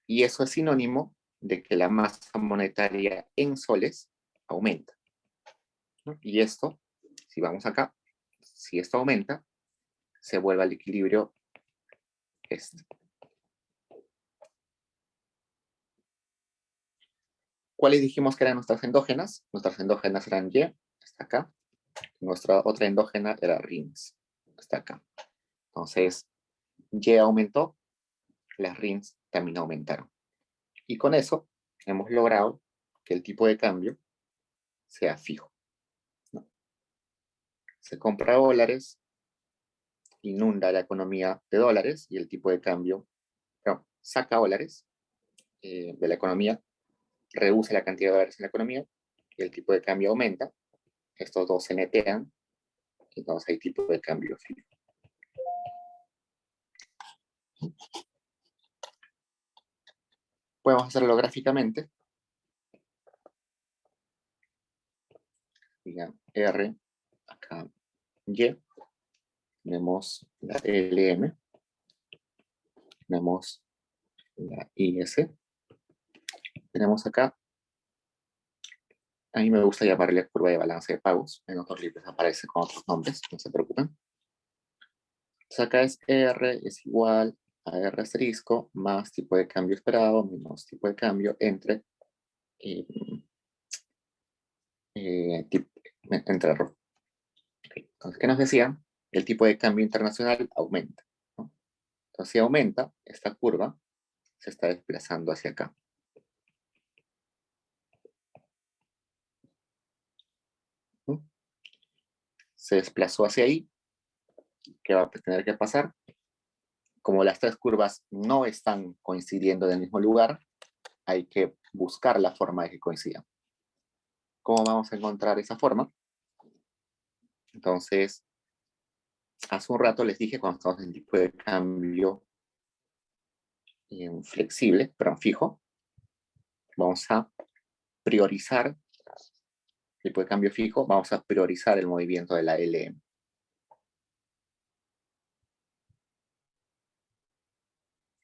A: Y eso es sinónimo de que la masa monetaria en soles aumenta, ¿no? Y esto, si vamos acá, si esto aumenta, se vuelve al equilibrio este. ¿Cuáles dijimos que eran nuestras endógenas? Nuestras endógenas eran Y, está acá. Nuestra otra endógena era RINs, está acá. Entonces, Y aumentó, las RINs también aumentaron. Y con eso hemos logrado que el tipo de cambio sea fijo, ¿no? Se compra dólares, inunda la economía de dólares y el tipo de cambio, no, saca dólares de la economía, reduce la cantidad de dólares en la economía y el tipo de cambio aumenta. Estos dos se netean, entonces hay tipo de cambio fijo. Podemos hacerlo gráficamente. Diga R, acá Y, tenemos la LM, tenemos la IS, tenemos acá, a mí me gusta llamarle curva de balance de pagos, en otros libros aparece con otros nombres, no se preocupen. Entonces acá es R es igual a R asterisco más tipo de cambio esperado menos tipo de cambio entre entre error. Okay. Entonces, ¿qué nos decían? El tipo de cambio internacional aumenta, ¿no? Entonces, si aumenta, esta curva se está desplazando hacia acá. ¿No? Se desplazó hacia ahí ¿qué va a tener que pasar? Como las tres curvas no están coincidiendo en el mismo lugar, hay que buscar la forma de que coincidan. ¿Cómo vamos a encontrar esa forma? Entonces, hace un rato les dije, cuando estamos en tipo de cambio flexible, pero fijo, vamos a priorizar, tipo de cambio fijo, vamos a priorizar el movimiento de la LM.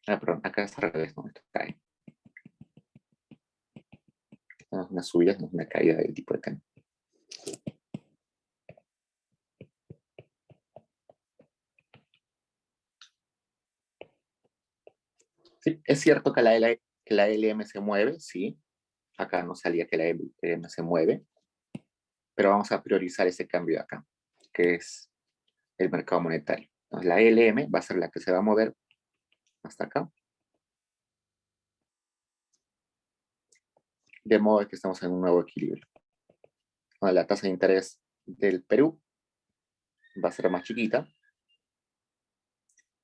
A: Perdón, acá es al revés, no, esto cae. No es una subida, no es una caída del tipo de cambio. Sí, es cierto que la LM se mueve, sí. Acá no salía que la LM se mueve, pero vamos a priorizar ese cambio de acá, que es el mercado monetario. Entonces, la LM va a ser la que se va a mover hasta acá. De modo que estamos en un nuevo equilibrio. La tasa de interés del Perú va a ser más chiquita,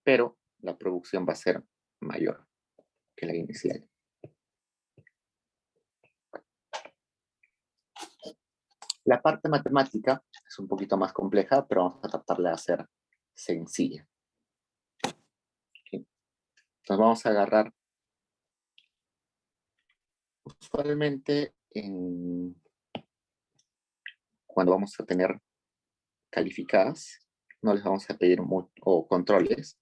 A: pero la producción va a ser mayor que la inicial. La parte matemática es un poquito más compleja, pero vamos a tratarla de hacer sencilla. ¿Okay? Entonces vamos a agarrar, usualmente cuando vamos a tener calificadas, no les vamos a pedir o controles,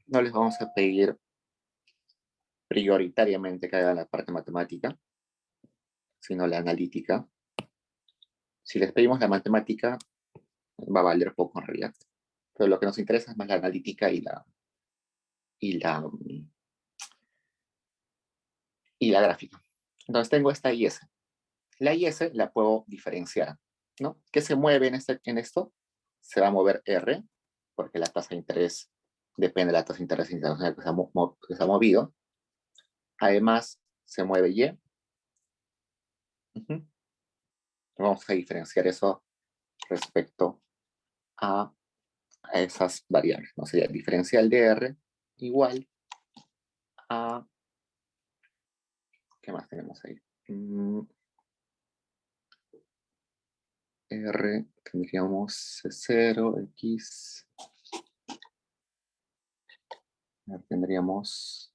A: no les vamos a pedir prioritariamente que hagan la parte matemática, sino la analítica. Si les pedimos la matemática, va a valer poco en realidad. Pero lo que nos interesa es más la analítica y la gráfica. Entonces tengo esta IS. La IS la puedo diferenciar, ¿no? ¿Qué se mueve en esto? Se va a mover R, porque la tasa de interés depende de la tasa de interés internacional que se ha movido. Además, se mueve Y. Vamos a diferenciar eso respecto a esas variables. ¿No? Sería el diferencial de R igual a... ¿Qué más tenemos ahí? R, tendríamos C0, X. Tendríamos...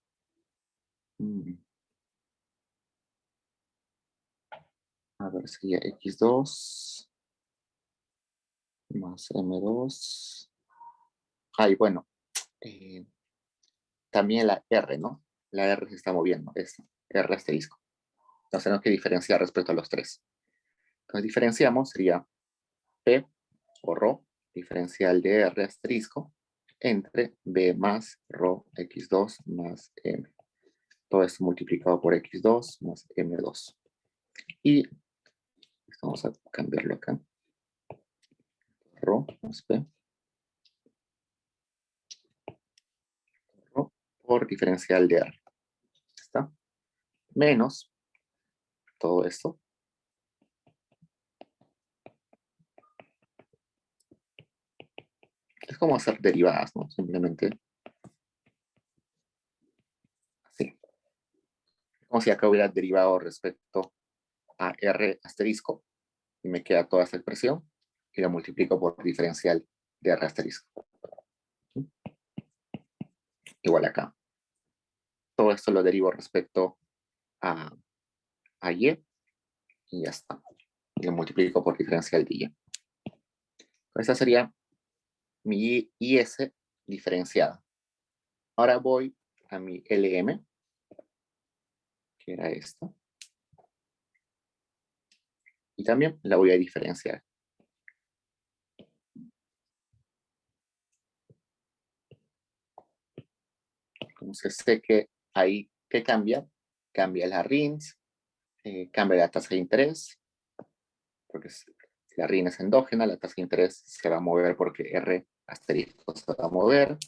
A: a ver, sería X2 más M2. Y bueno, también la R, ¿no? La R se está moviendo, es R asterisco. Entonces tenemos que diferenciar respecto a los tres. Entonces diferenciamos, sería P o Rho, diferencial de R asterisco, entre B más Rho X2 más M. Todo esto multiplicado por X2 más M2. Y vamos a cambiarlo acá. Rho más P. Rho por diferencial de R. ¿Está? Menos todo esto. Es como hacer derivadas, ¿no? Simplemente así. Como si acá hubiera derivado respecto a R asterisco y me queda toda esta expresión y la multiplico por diferencial de R asterisco. Igual acá. Todo esto lo derivo respecto a Y y ya está. Y lo multiplico por diferencial de Y. Esta sería mi IS diferenciada. Ahora voy a mi LM, que era esta. Y también la voy a diferenciar. Entonces sé que ahí, ¿qué cambia? Cambia la RINs, cambia la tasa de interés, porque la RIN es endógena, la tasa de interés se va a mover porque R asterisco se va a mover,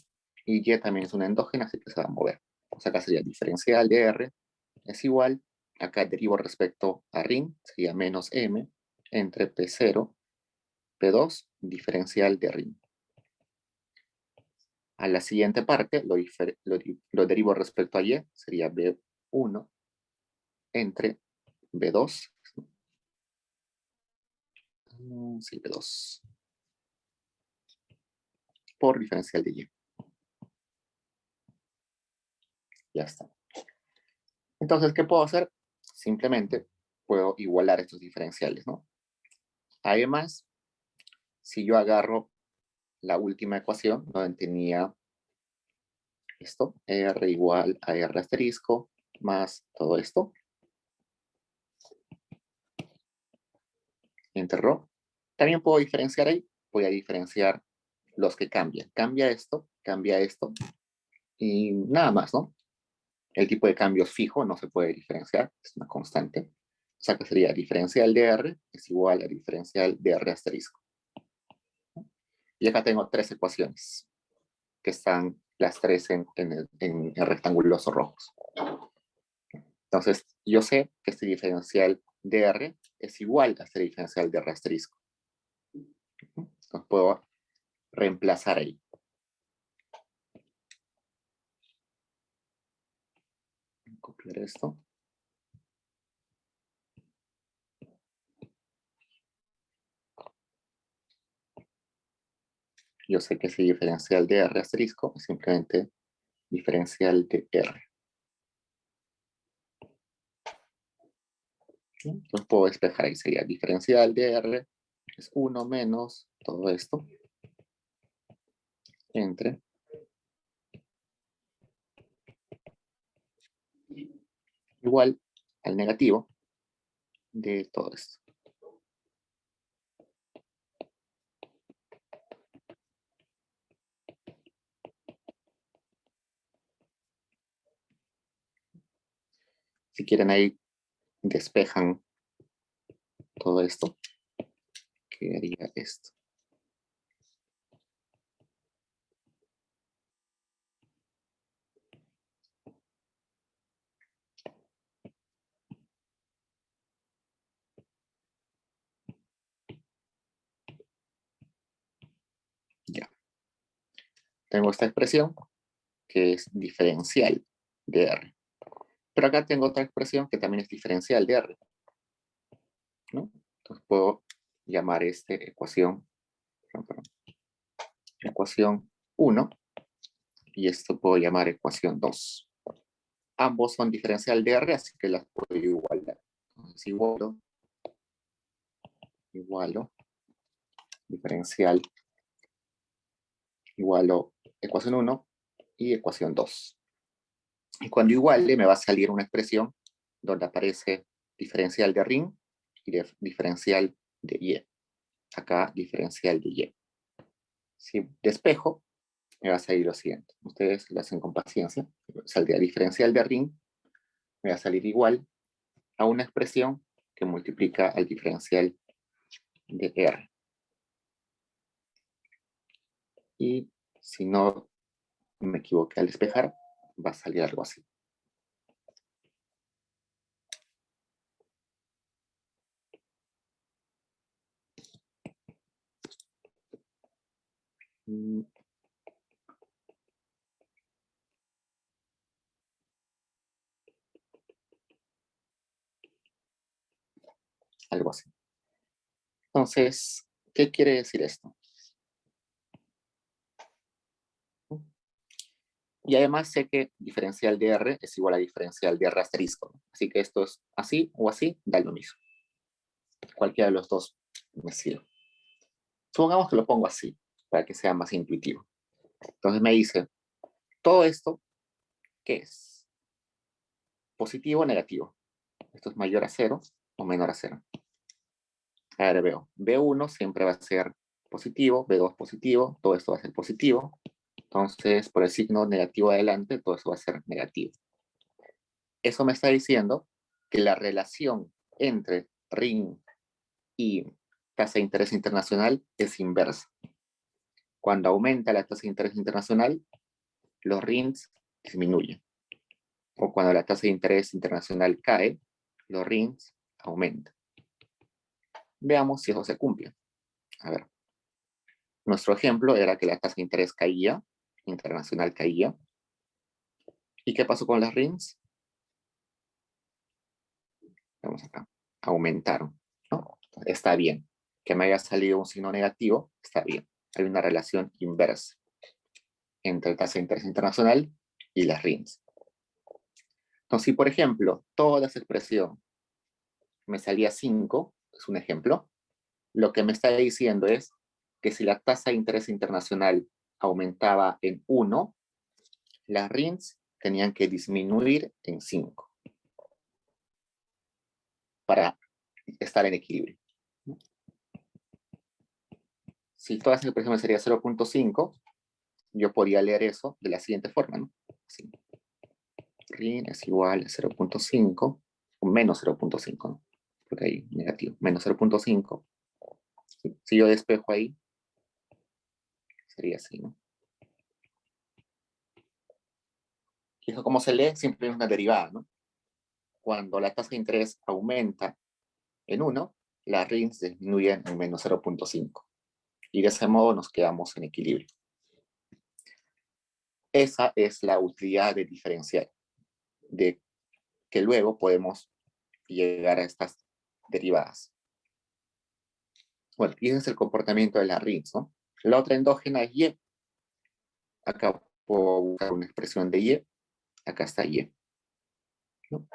A: y Y también es una endógena, así que se va a mover. O sea, acá sería el diferencial de R es igual, acá derivo respecto a RIN, sería menos M entre P0 B2, diferencial de RIN. A la siguiente parte lo derivo respecto a Y, sería B1 entre B2. Sí, B2. Por diferencial de Y. Ya está. Entonces, ¿qué puedo hacer? Simplemente puedo igualar estos diferenciales, ¿no? Además, si yo agarro la última ecuación, donde tenía esto, R igual a R asterisco, más todo esto, Enter. También puedo diferenciar ahí, voy a diferenciar los que cambian. Cambia esto, y nada más, ¿no? El tipo de cambio es fijo, no se puede diferenciar, es una constante. O sea que sería diferencial de R es igual a diferencial de R asterisco. Y acá tengo tres ecuaciones, que están las tres en rectángulos rojos. Entonces, yo sé que este diferencial de R es igual a este diferencial de R asterisco. Entonces puedo reemplazar ahí. Copiar esto. Yo sé que ese diferencial de R asterisco es simplemente diferencial de R. Entonces puedo despejar ahí, sería diferencial de R es 1 menos todo esto entre igual al negativo de todo esto. Si quieren ahí despejan todo esto, quedaría esto. Ya. Tengo esta expresión que es diferencial de R. Pero acá tengo otra expresión que también es diferencial de R, ¿no? Entonces puedo llamar esta ecuación, ecuación 1, y esto puedo llamar ecuación 2. Ambos son diferencial de R, así que las puedo igualar. Entonces igualo, diferencial, igualo ecuación 1 y ecuación 2. Y cuando iguale me va a salir una expresión donde aparece diferencial de RIN y diferencial de Y. Acá diferencial de Y. Si despejo, me va a salir lo siguiente. Ustedes lo hacen con paciencia. Saldría diferencial de RIN, me va a salir igual a una expresión que multiplica al diferencial de R. Y si no me equivoqué al despejar, va a salir algo así. Algo así. Entonces, ¿qué quiere decir esto? Y además sé que diferencial de R es igual a diferencial de R asterisco. Así que esto es así o así, da lo mismo. Cualquiera de los dos me sirve. Supongamos que lo pongo así, para que sea más intuitivo. Entonces me dice, todo esto, ¿qué es? ¿Positivo o negativo? Esto es mayor a 0 o menor a 0. Ahora veo, B1 siempre va a ser positivo, B2 positivo, todo esto va a ser positivo. Entonces, por el signo negativo adelante, todo eso va a ser negativo. Eso me está diciendo que la relación entre RIN y tasa de interés internacional es inversa. Cuando aumenta la tasa de interés internacional, los RINs disminuyen. O cuando la tasa de interés internacional cae, los RINs aumentan. Veamos si eso se cumple. A ver, nuestro ejemplo era que la tasa de interés caía, internacional caía. ¿Y qué pasó con las RINs? Vamos acá, aumentaron, ¿no? Está bien. Que me haya salido un signo negativo, está bien. Hay una relación inversa entre tasa de interés internacional y las RINs. Entonces, si por ejemplo, toda esa expresión me salía 5, es un ejemplo, lo que me está diciendo es que si la tasa de interés internacional aumentaba en 1, las RINs tenían que disminuir en 5 para estar en equilibrio. Si toda esa expresión sería 0.5, yo podría leer eso de la siguiente forma, ¿no? Así. RIN es igual a 0.5 o menos 0.5, ¿no? Porque hay negativo, menos 0.5. Si yo despejo ahí, sería así, ¿no? ¿Y eso cómo se lee? Siempre es una derivada, ¿no? Cuando la tasa de interés aumenta en 1, las RINs disminuyen en menos 0.5. Y de ese modo nos quedamos en equilibrio. Esa es la utilidad de diferencial, de que luego podemos llegar a estas derivadas. Bueno, y ese es el comportamiento de las RINs, ¿no? La otra endógena es Y. Acá puedo buscar una expresión de Y. Acá está Y, ¿no?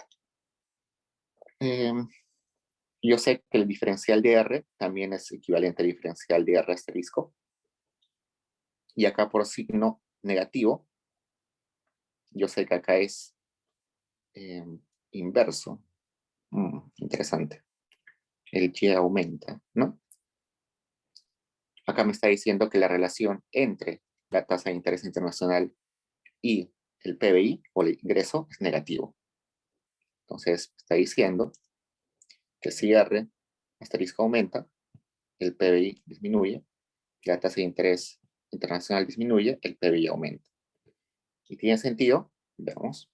A: Yo sé que el diferencial de R también es equivalente al diferencial de R asterisco. Y acá por signo negativo, yo sé que acá es inverso. Interesante. El Y aumenta, ¿no? Acá me está diciendo que la relación entre la tasa de interés internacional y el PBI o el ingreso es negativo. Entonces está diciendo que si R asterisco aumenta, el PBI disminuye, la tasa de interés internacional disminuye, el PBI aumenta. ¿Y tiene sentido? Veamos.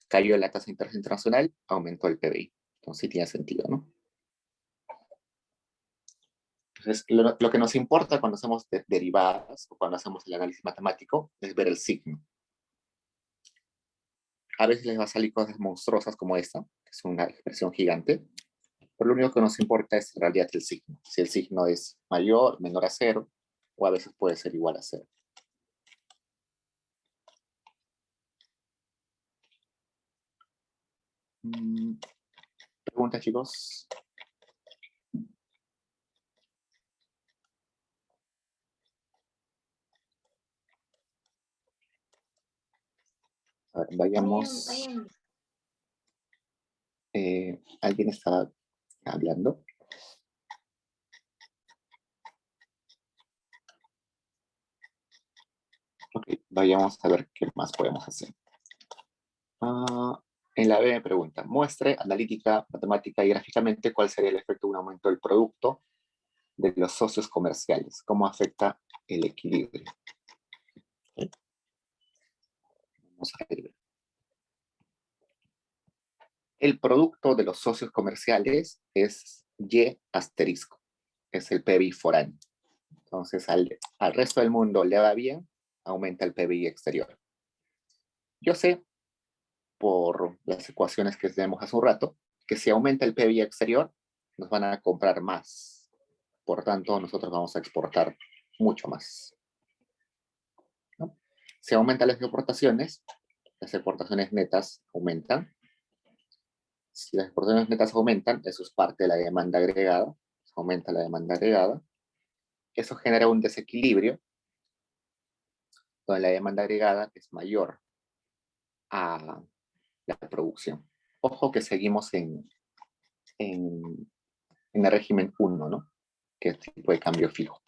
A: Cayó la tasa de interés internacional, aumentó el PBI. Entonces sí tiene sentido, ¿no? Entonces, lo que nos importa cuando hacemos derivadas o cuando hacemos el análisis matemático es ver el signo. A veces les va a salir cosas monstruosas como esta, que es una expresión gigante, pero lo único que nos importa es en realidad el signo. Si el signo es mayor, menor a 0, o a veces puede ser igual a 0. ¿Preguntas, chicos? A ver, vayamos. ¿Alguien está hablando? Ok, vayamos a ver qué más podemos hacer. En la B me pregunta, muestre analítica, matemática y gráficamente cuál sería el efecto de un aumento del producto de los socios comerciales. ¿Cómo afecta el equilibrio? Okay. Vamos a ver. El producto de los socios comerciales es Y asterisco, es el PBI foráneo. Entonces, al resto del mundo le va bien, aumenta el PBI exterior. Yo sé, por las ecuaciones que tenemos hace un rato, que si aumenta el PBI exterior, nos van a comprar más. Por tanto, nosotros vamos a exportar mucho más, ¿no? Si aumentan las exportaciones netas aumentan. Si las exportaciones netas aumentan, eso es parte de la demanda agregada, aumenta la demanda agregada. Eso genera un desequilibrio donde la demanda agregada es mayor a la producción. Ojo que seguimos en el régimen 1, ¿no? Que es tipo de cambio fijo.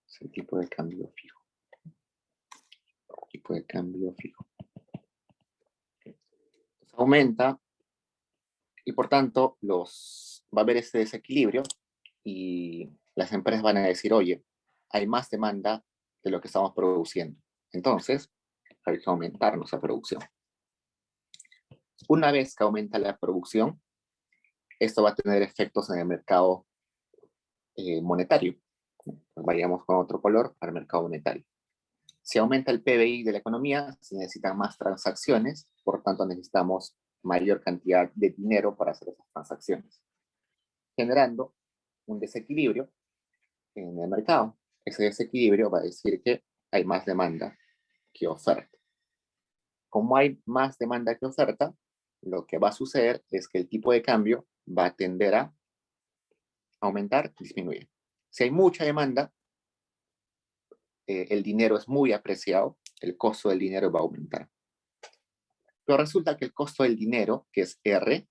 A: Es el tipo de cambio fijo. Tipo de cambio fijo. Entonces, aumenta y por tanto va a haber ese desequilibrio y las empresas van a decir, oye, hay más demanda de lo que estamos produciendo. Entonces, hay que aumentar nuestra producción. Una vez que aumenta la producción, esto va a tener efectos en el mercado monetario. Vayamos con otro color al mercado monetario. Si aumenta el PBI de la economía, se necesitan más transacciones, por tanto necesitamos mayor cantidad de dinero para hacer esas transacciones, generando un desequilibrio en el mercado. Ese desequilibrio va a decir que hay más demanda que oferta. Como hay más demanda que oferta, lo que va a suceder es que el tipo de cambio va a tender a aumentar, disminuir. Si hay mucha demanda, el dinero es muy apreciado, el costo del dinero va a aumentar. Pero resulta que el costo del dinero, que es R,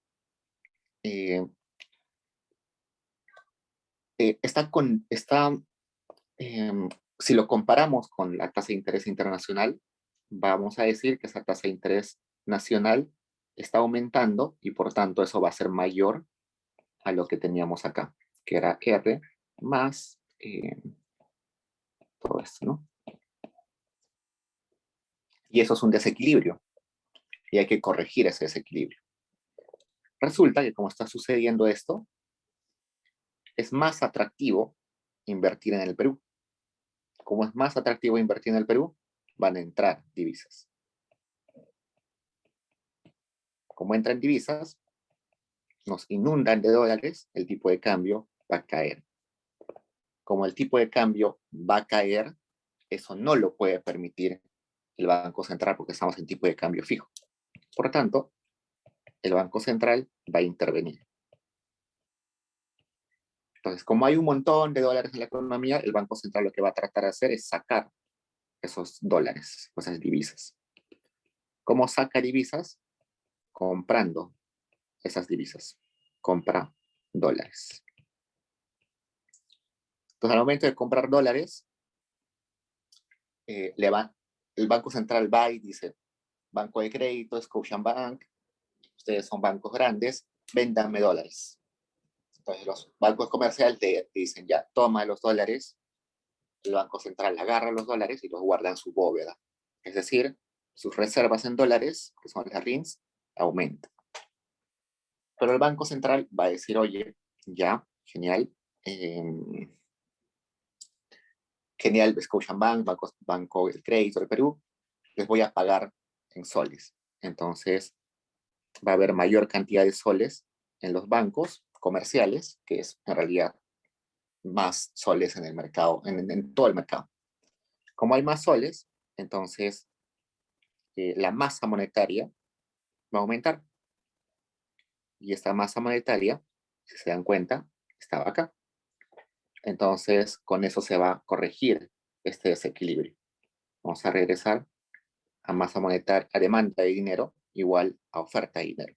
A: si lo comparamos con la tasa de interés internacional, vamos a decir que esa tasa de interés nacional está aumentando y por tanto eso va a ser mayor a lo que teníamos acá, que era R más todo esto, ¿no? Y eso es un desequilibrio y hay que corregir ese desequilibrio. Resulta que como está sucediendo esto, es más atractivo invertir en el Perú. Como es más atractivo invertir en el Perú, van a entrar divisas. Como entran divisas, nos inundan de dólares, el tipo de cambio va a caer. Como el tipo de cambio va a caer, eso no lo puede permitir el Banco Central porque estamos en tipo de cambio fijo. Por tanto, el Banco Central va a intervenir. Entonces, como hay un montón de dólares en la economía, el Banco Central lo que va a tratar de hacer es sacar esos dólares, esas divisas. ¿Cómo saca divisas? Comprando esas divisas. Compra dólares. Entonces, al momento de comprar dólares, el Banco Central va y dice, Banco de Crédito, Scotiabank, ustedes son bancos grandes, véndanme dólares. Entonces los bancos comerciales te dicen, ya, toma los dólares, el Banco Central agarra los dólares y los guarda en su bóveda. Es decir, sus reservas en dólares, que son las RINs, aumentan. Pero el Banco Central va a decir, oye, ya, genial, genial, Scotiabank, Banco del Crédito del Perú, les voy a pagar en soles. Entonces, va a haber mayor cantidad de soles en los bancos comerciales, que es en realidad más soles en el mercado, en todo el mercado. Como hay más soles, entonces la masa monetaria va a aumentar. Y esta masa monetaria, si se dan cuenta, estaba acá. Entonces, con eso se va a corregir este desequilibrio. Vamos a regresar a masa monetaria, a demanda de dinero igual a oferta de dinero.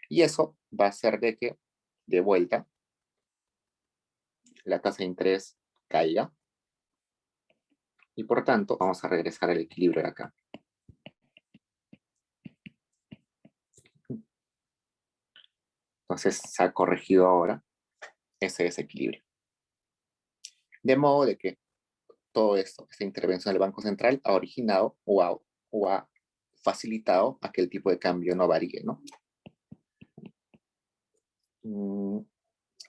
A: Y eso va a hacer de que, de vuelta, la tasa de interés caiga. Y por tanto, vamos a regresar al equilibrio de acá. Entonces, se ha corregido ahora ese desequilibrio. De modo de que todo esto, esta intervención del Banco Central ha originado o ha facilitado a que el tipo de cambio no varíe, ¿no?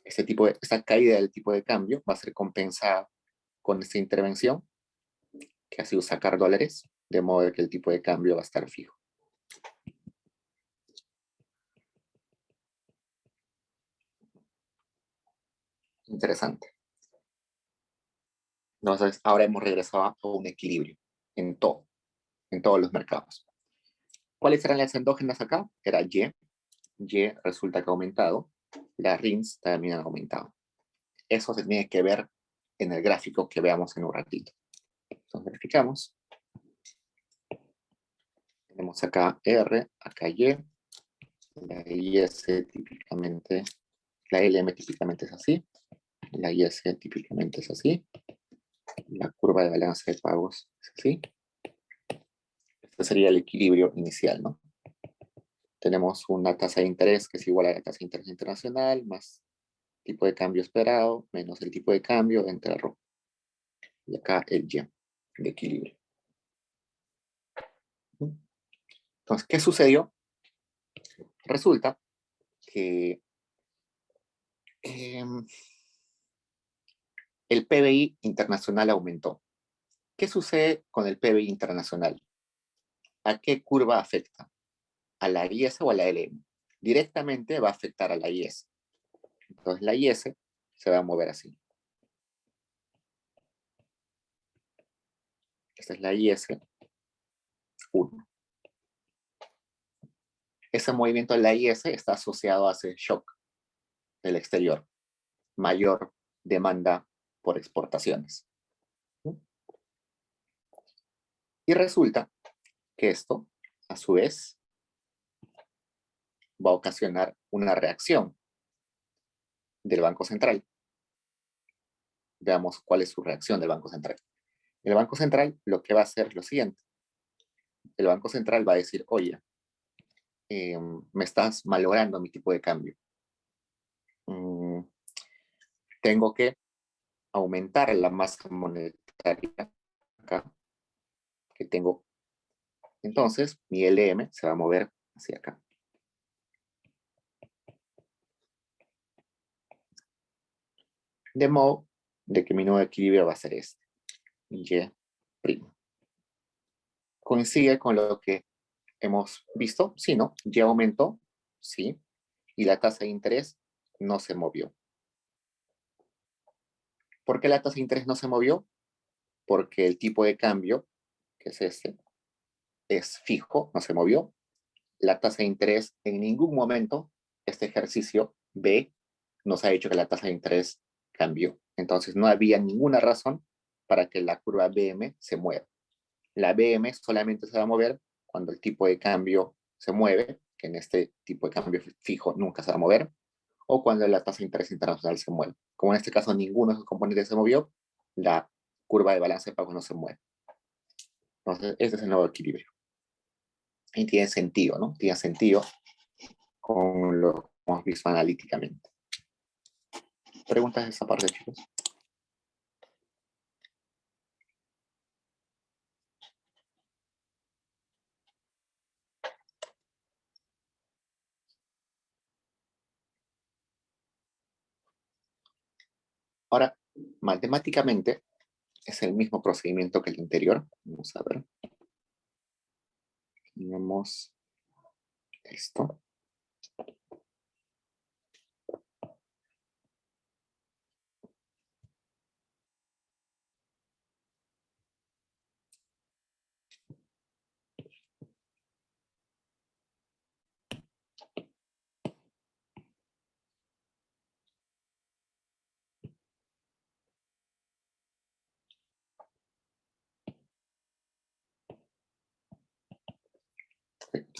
A: Esta caída del tipo de cambio va a ser compensada con esta intervención, que ha sido sacar dólares, de modo de que el tipo de cambio va a estar fijo. Interesante. Entonces, ahora hemos regresado a un equilibrio en todos los mercados. ¿Cuáles eran las endógenas acá? Era Y. Y resulta que ha aumentado. Las RINs también han aumentado. Eso se tiene que ver en el gráfico que veamos en un ratito. Entonces, verificamos. Tenemos acá R, acá Y. La IS típicamente, la LM típicamente es así. La IS típicamente es así. La curva de balanza de pagos es así. Este sería el equilibrio inicial, ¿no? Tenemos una tasa de interés que es igual a la tasa de interés internacional, más tipo de cambio esperado, menos el tipo de cambio entre R. Y acá el Y, de equilibrio. Entonces Entonces, ¿qué sucedió? Resulta que el PBI internacional aumentó. ¿Qué sucede con el PBI internacional? ¿A qué curva afecta? ¿A la IS o a la LM? Directamente va a afectar a la IS. Entonces la IS se va a mover así. Esta es la IS 1. Ese movimiento de la IS está asociado a ese shock del exterior. Mayor demanda por exportaciones. Y resulta que esto, a su vez, va a ocasionar una reacción del Banco Central. Veamos cuál es su reacción del Banco Central. El Banco Central lo que va a hacer es lo siguiente. El Banco Central va a decir, oye, me estás malogrando mi tipo de cambio. Tengo que aumentar la masa monetaria acá que tengo. Entonces, mi LM se va a mover hacia acá. De modo de que mi nuevo equilibrio va a ser este. Y'. Coincide con lo que hemos visto, sí, ¿no? Y aumentó, sí, y la tasa de interés no se movió. ¿Por qué la tasa de interés no se movió? Porque el tipo de cambio, que es este, es fijo, no se movió. La tasa de interés en ningún momento, este ejercicio B, nos ha dicho que la tasa de interés cambió. Entonces no había ninguna razón para que la curva BM se mueva. La BM solamente se va a mover cuando el tipo de cambio se mueve, que en este tipo de cambio fijo nunca se va a mover, o cuando la tasa de interés internacional se mueve. Como en este caso ninguno de esos componentes se movió, la curva de balance de pagos no se mueve. Entonces, este es el nuevo equilibrio. Y tiene sentido, ¿no? Tiene sentido con lo que hemos visto analíticamente. ¿Preguntas de esa parte, chicos? Ahora, matemáticamente, es el mismo procedimiento que el anterior. Vamos a ver. Tenemos esto.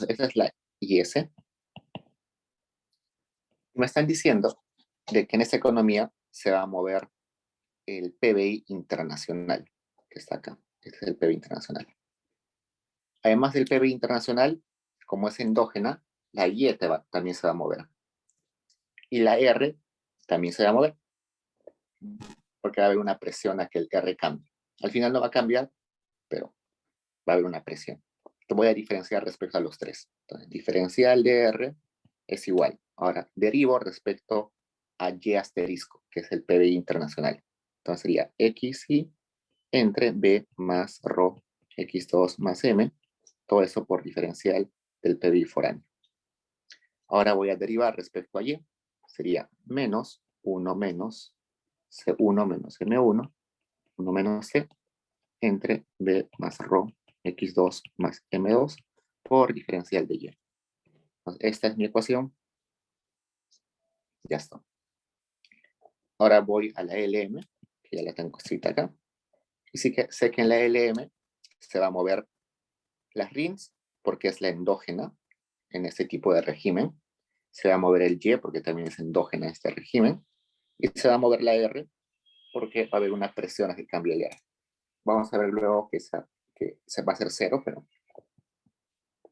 A: Esa es la IS. Me están diciendo de que en esta economía se va a mover el PBI internacional, que está acá. Este es el PBI internacional. Además del PBI internacional, como es endógena, la Y también se va a mover. Y la R también se va a mover, porque va a haber una presión a que el R cambie. Al final no va a cambiar, pero va a haber una presión. Te voy a diferenciar respecto a los tres. Entonces, diferencial de R es igual. Ahora, derivo respecto a Y asterisco, que es el PBI internacional. Entonces sería XI entre B más ρ X2 más M, todo eso por diferencial del PBI foráneo. Ahora voy a derivar respecto a Y, sería menos 1 menos C1 menos M1, 1 menos C, entre B más ρ X2 más M2 por diferencial de Y. Entonces, esta es mi ecuación. Ya está. Ahora voy a la LM, que ya la tengo escrita acá. Y sí que sé que en la LM se va a mover las RINs, porque es la endógena en este tipo de régimen. Se va a mover el Y, porque también es endógena en este régimen. Y se va a mover la R, porque va a haber una presión a que cambie el R. Vamos a ver luego que se va a hacer 0, pero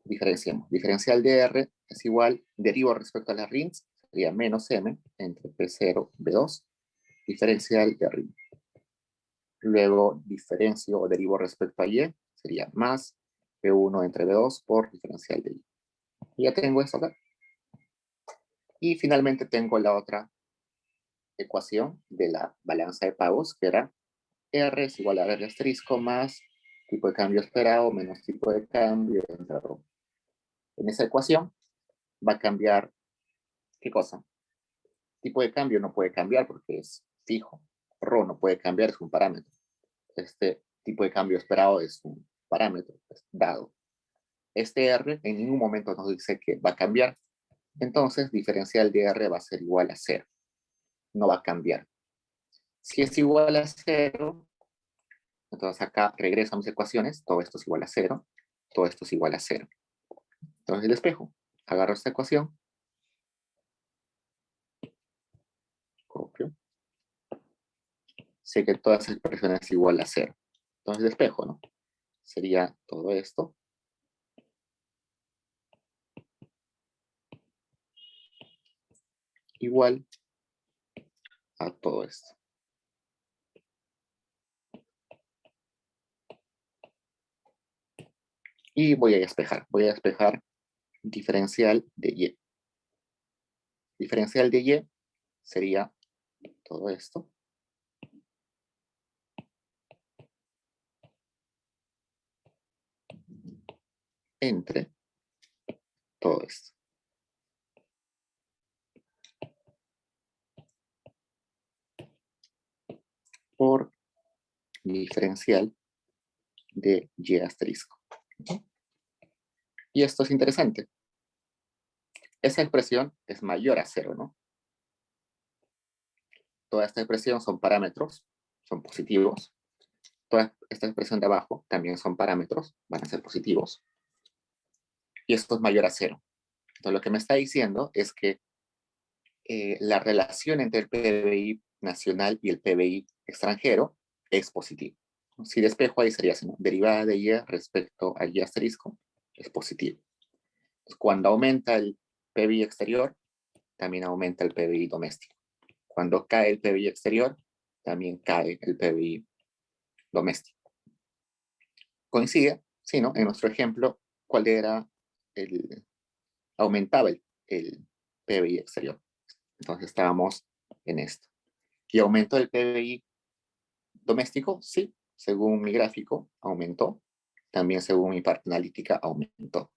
A: diferenciemos. Diferencial de R es igual, derivo respecto a las RINs, sería menos M entre P0, B2, diferencial de RIN. Luego diferencio o derivo respecto a Y, sería más P1 entre B2 por diferencial de Y. Y ya tengo esto acá. Y finalmente tengo la otra ecuación de la balanza de pagos, que era R es igual a R asterisco más tipo de cambio esperado menos tipo de cambio entre ρ. En esa ecuación va a cambiar, ¿qué cosa? Tipo de cambio no puede cambiar porque es fijo. ρ no puede cambiar, es un parámetro. Este tipo de cambio esperado es un parámetro, es dado. Este R en ningún momento nos dice que va a cambiar. Entonces, diferencial de R va a ser igual a 0. No va a cambiar. Si es igual a 0, entonces acá regreso a mis ecuaciones. Todo esto es igual a 0. Todo esto es igual a 0. Entonces el espejo. Agarro esta ecuación. Copio. Sé que todas las expresiones es igual a 0. Entonces el espejo, ¿no? Sería todo esto. Igual a todo esto. Y voy a despejar. Voy a despejar diferencial de Y. Diferencial de Y sería todo esto. Entre todo esto. Por diferencial de Y asterisco. Y esto es interesante. Esa expresión es mayor a 0, ¿no? Toda esta expresión son parámetros, son positivos. Toda esta expresión de abajo también son parámetros, van a ser positivos. Y esto es mayor a 0. Entonces lo que me está diciendo es que la relación entre el PBI nacional y el PBI extranjero es positiva. Si despejo ahí sería así, ¿no? Derivada de Y respecto a Y asterisco es positivo. Entonces, cuando aumenta el PBI exterior, también aumenta el PBI doméstico. Cuando cae el PBI exterior, también cae el PBI doméstico. Coincide, sí, ¿no? En nuestro ejemplo, ¿cuál era el... aumentaba el PBI exterior. Entonces estábamos en esto. ¿Y aumentó el PBI doméstico? Sí, según mi gráfico, aumentó. También según mi parte analítica, aumentó.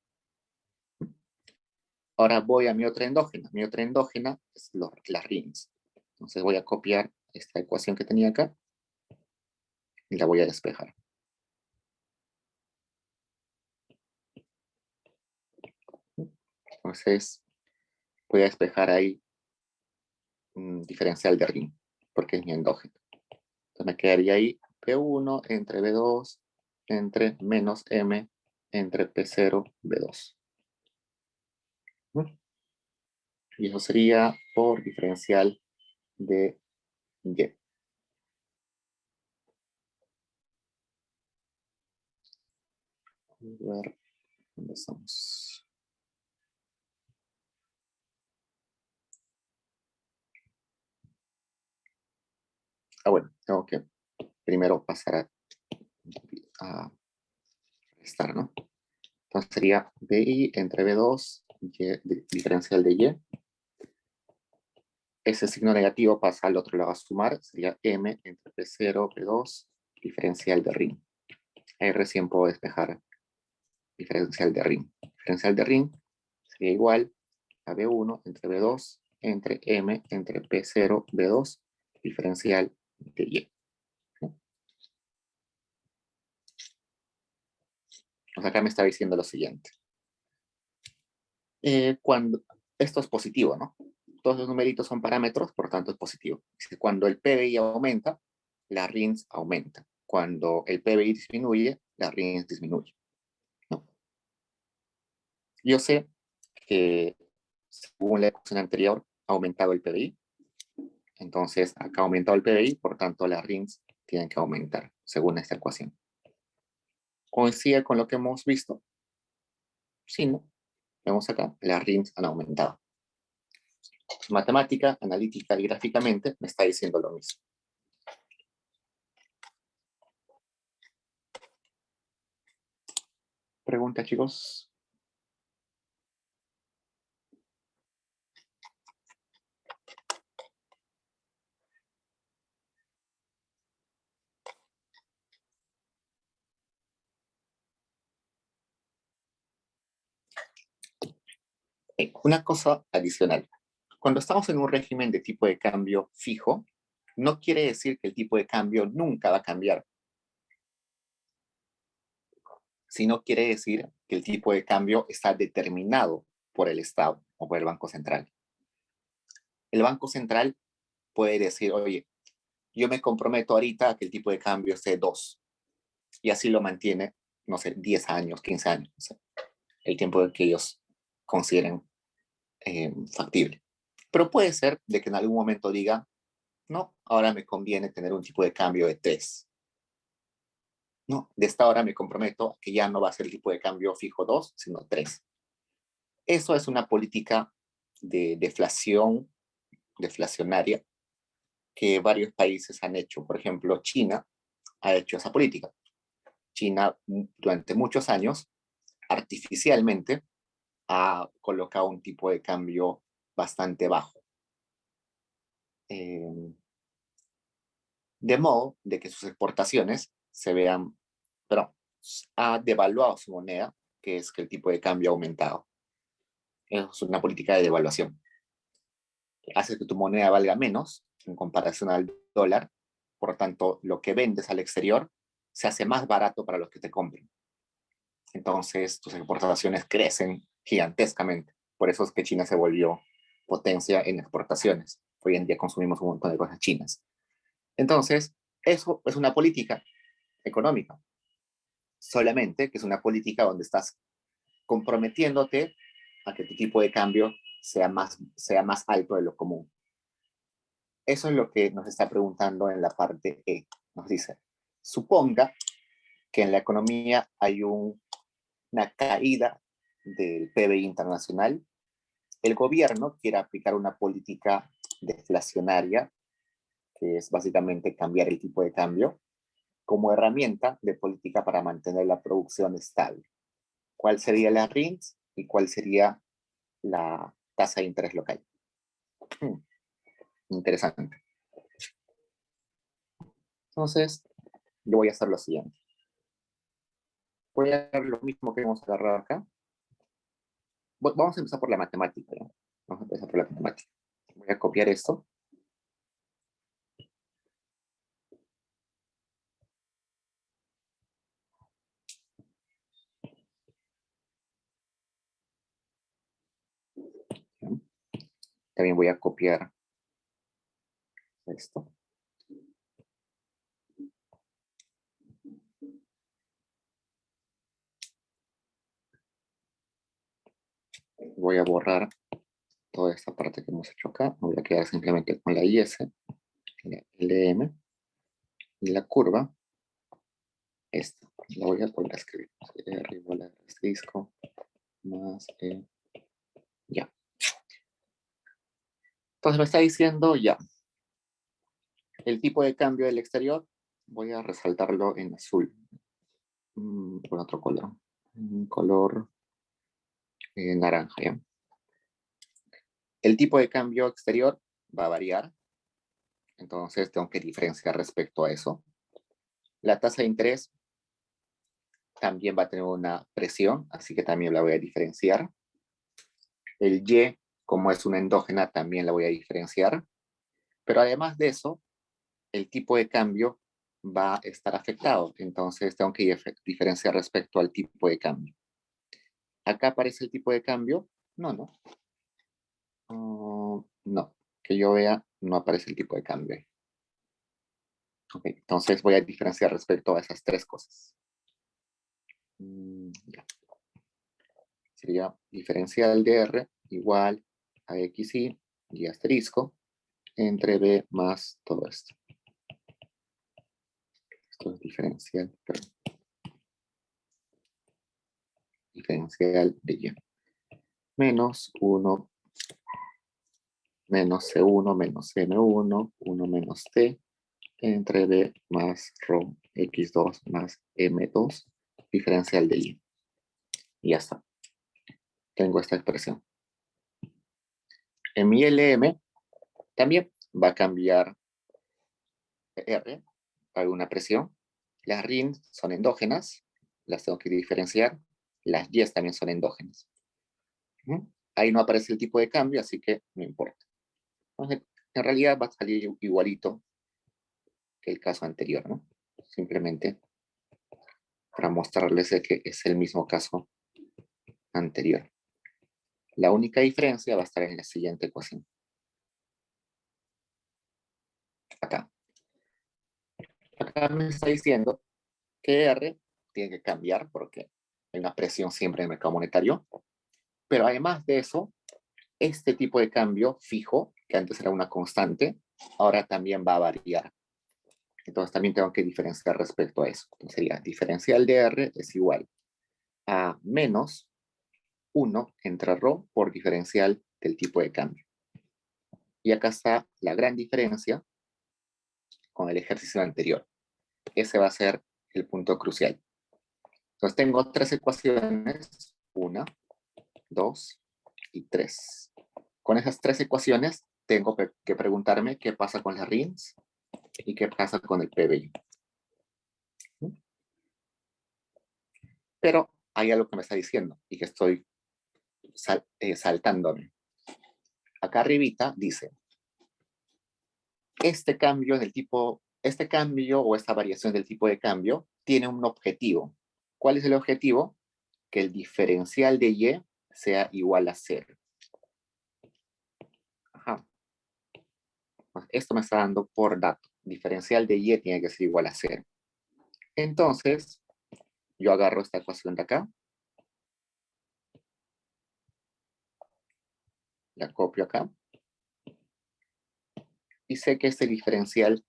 A: Ahora voy a mi otra endógena. Mi otra endógena es las RINs. Entonces voy a copiar esta ecuación que tenía acá y la voy a despejar. Entonces voy a despejar ahí un diferencial de RIN, porque es mi endógeno. Entonces me quedaría ahí P1 entre B2 entre menos M entre P0 B2. Y eso sería por diferencial de Y. A ver, ¿dónde estamos? Bueno, tengo que primero pasar a restar, ¿no? Entonces sería BI entre B2, diferencial de Y. Ese signo negativo pasa al otro lado a sumar, sería M entre P0, P2, diferencial de RIN. Ahí recién puedo despejar diferencial de RIN. Diferencial de RIN sería igual a B1 entre B2 entre M entre P0, B2, diferencial de Y. Pues acá me está diciendo lo siguiente. Cuando esto es positivo, ¿no? Todos los numeritos son parámetros, por tanto es positivo. Cuando el PBI aumenta, la RINs aumenta. Cuando el PBI disminuye, la RINs disminuye, ¿no? Yo sé que según la ecuación anterior ha aumentado el PBI, entonces acá ha aumentado el PBI, por tanto las RINs tienen que aumentar, según esta ecuación. ¿Coincide con lo que hemos visto? Sí, ¿no? Vemos acá, las RINs han aumentado. Matemática, analítica y gráficamente me está diciendo lo mismo. pregunta, chicos? Una cosa adicional. Cuando estamos en un régimen de tipo de cambio fijo, no quiere decir que el tipo de cambio nunca va a cambiar, sino quiere decir que el tipo de cambio está determinado por el Estado o por el Banco Central. El Banco Central puede decir, oye, yo me comprometo ahorita a que el tipo de cambio esté 2, y así lo mantiene, no sé, 10 años, 15 años, no sé, el tiempo que ellos consideren factible. Pero puede ser de que en algún momento diga, no, ahora me conviene tener un tipo de cambio de 3. No, de esta hora me comprometo que ya no va a ser el tipo de cambio fijo 2, sino 3. Eso es una política de deflacionaria, que varios países han hecho. Por ejemplo, China ha hecho esa política. China durante muchos años artificialmente ha colocado un tipo de cambio bastante bajo. De modo de que sus exportaciones se vean, pero ha devaluado su moneda, que es que el tipo de cambio ha aumentado. Es una política de devaluación. Hace que tu moneda valga menos en comparación al dólar, por lo tanto, lo que vendes al exterior se hace más barato para los que te compren. Entonces, tus exportaciones crecen gigantescamente. Por eso es que China se volvió potencia en exportaciones. Hoy en día consumimos un montón de cosas chinas. Entonces, eso es una política económica. Solamente que es una política donde estás comprometiéndote a que tu tipo de cambio sea más alto de lo común. Eso es lo que nos está preguntando en la parte E. Nos dice, suponga que en la economía hay una caída del PBI internacional, el gobierno quiere aplicar una política deflacionaria, que es básicamente cambiar el tipo de cambio, como herramienta de política para mantener la producción estable. ¿Cuál sería la RINS y cuál sería la tasa de interés local? Interesante. Entonces, yo voy a hacer lo siguiente. Voy a hacer lo mismo que hemos agarrado acá. Vamos a empezar por la matemática, ¿no? Vamos a empezar por la matemática. Voy a copiar esto. También voy a copiar esto. Voy a borrar toda esta parte que hemos hecho acá. Me voy a quedar simplemente con la IS, la LM y la curva. Esta la voy a volver a escribir. Arriba el asterisco más ya. Entonces me está diciendo ya. El tipo de cambio del exterior, voy a resaltarlo en azul. Con otro color. Un color naranja, ¿ya? El tipo de cambio exterior va a variar. Entonces tengo que diferenciar respecto a eso. La tasa de interés también va a tener una presión, así que también la voy a diferenciar. El Y, como es una endógena, también la voy a diferenciar. Pero además de eso, el tipo de cambio va a estar afectado. Entonces tengo que diferenciar respecto al tipo de cambio. ¿Acá aparece el tipo de cambio? No, no. No. Que yo vea, no aparece el tipo de cambio. Ok, entonces voy a diferenciar respecto a esas tres cosas. Ya. Sería diferencial de R igual a XY y asterisco entre B más todo esto. Esto es diferencial, perdón. Diferencial de Y. Menos 1 menos C1 menos M1, 1 menos T, entre B más ρ X2 más M2, diferencial de Y. Y ya está. Tengo esta expresión. En mi LM también va a cambiar R, alguna presión. Las RIN son endógenas, las tengo que diferenciar. Las Y también son endógenas. Ahí no aparece el tipo de cambio, así que no importa. Entonces, en realidad va a salir igualito que el caso anterior, ¿no? Simplemente para mostrarles que es el mismo caso anterior. La única diferencia va a estar en la siguiente ecuación. Acá. Acá me está diciendo que R tiene que cambiar porque hay una presión siempre en el mercado monetario. Pero además de eso, este tipo de cambio fijo, que antes era una constante, ahora también va a variar. Entonces también tengo que diferenciar respecto a eso. Entonces sería diferencial de R es igual a menos 1 entre ρ por diferencial del tipo de cambio. Y acá está la gran diferencia con el ejercicio anterior. Ese va a ser el punto crucial. Entonces tengo tres ecuaciones, 1, 2 y 3. Con esas tres ecuaciones tengo que preguntarme qué pasa con las RINs y qué pasa con el PBI. Pero hay algo que me está diciendo y que estoy saltándome. Acá arribita dice, este cambio o esta variación del tipo de cambio tiene un objetivo. ¿Cuál es el objetivo? Que el diferencial de Y sea igual a 0. Ajá. Esto me está dando por dato. Diferencial de Y tiene que ser igual a 0. Entonces, yo agarro esta ecuación de acá. La copio acá. Y sé que este diferencial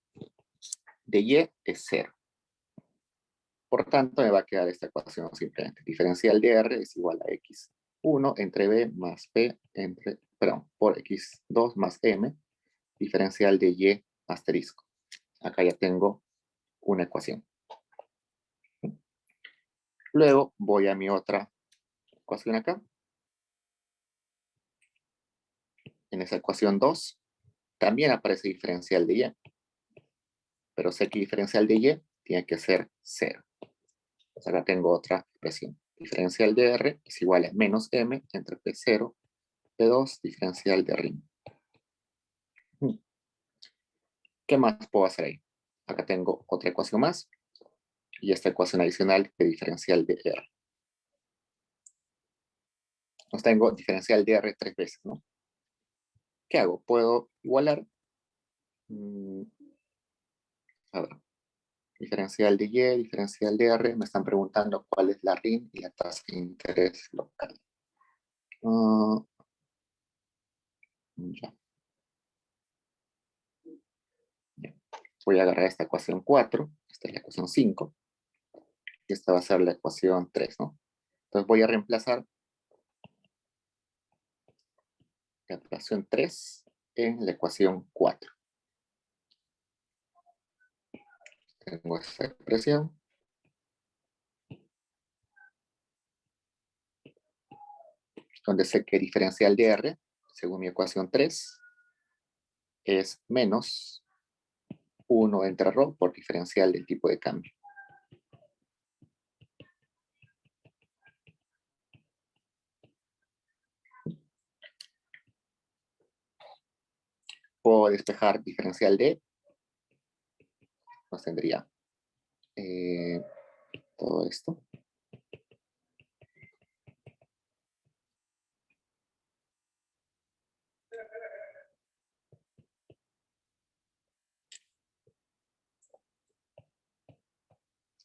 A: de Y es 0. Por tanto, me va a quedar esta ecuación simplemente. Diferencial de R es igual a x1 entre b más p por x2 más m, diferencial de y asterisco. Acá ya tengo una ecuación. Luego voy a mi otra ecuación acá. En esa ecuación 2 también aparece diferencial de y. Pero sé que diferencial de y tiene que ser 0. Pues acá tengo otra expresión. Diferencial de R es igual a menos m entre P0, P2, diferencial de RIN. ¿Qué más puedo hacer ahí? Acá tengo otra ecuación más y esta ecuación adicional de diferencial de R. Entonces tengo diferencial de R 3 veces, ¿no? ¿Qué hago? Puedo igualar. A ver. Diferencial de Y, diferencial de R. Me están preguntando cuál es la RIN y la tasa de interés local. Ya. Voy a agarrar esta ecuación 4. Esta es la ecuación 5. Y esta va a ser la ecuación 3, ¿no? Entonces voy a reemplazar la ecuación 3 en la ecuación 4. Tengo esta expresión. Donde sé que diferencial de R, según mi ecuación 3, es menos 1 entre ρ por diferencial del tipo de cambio. Puedo despejar diferencial de, nos tendría todo esto.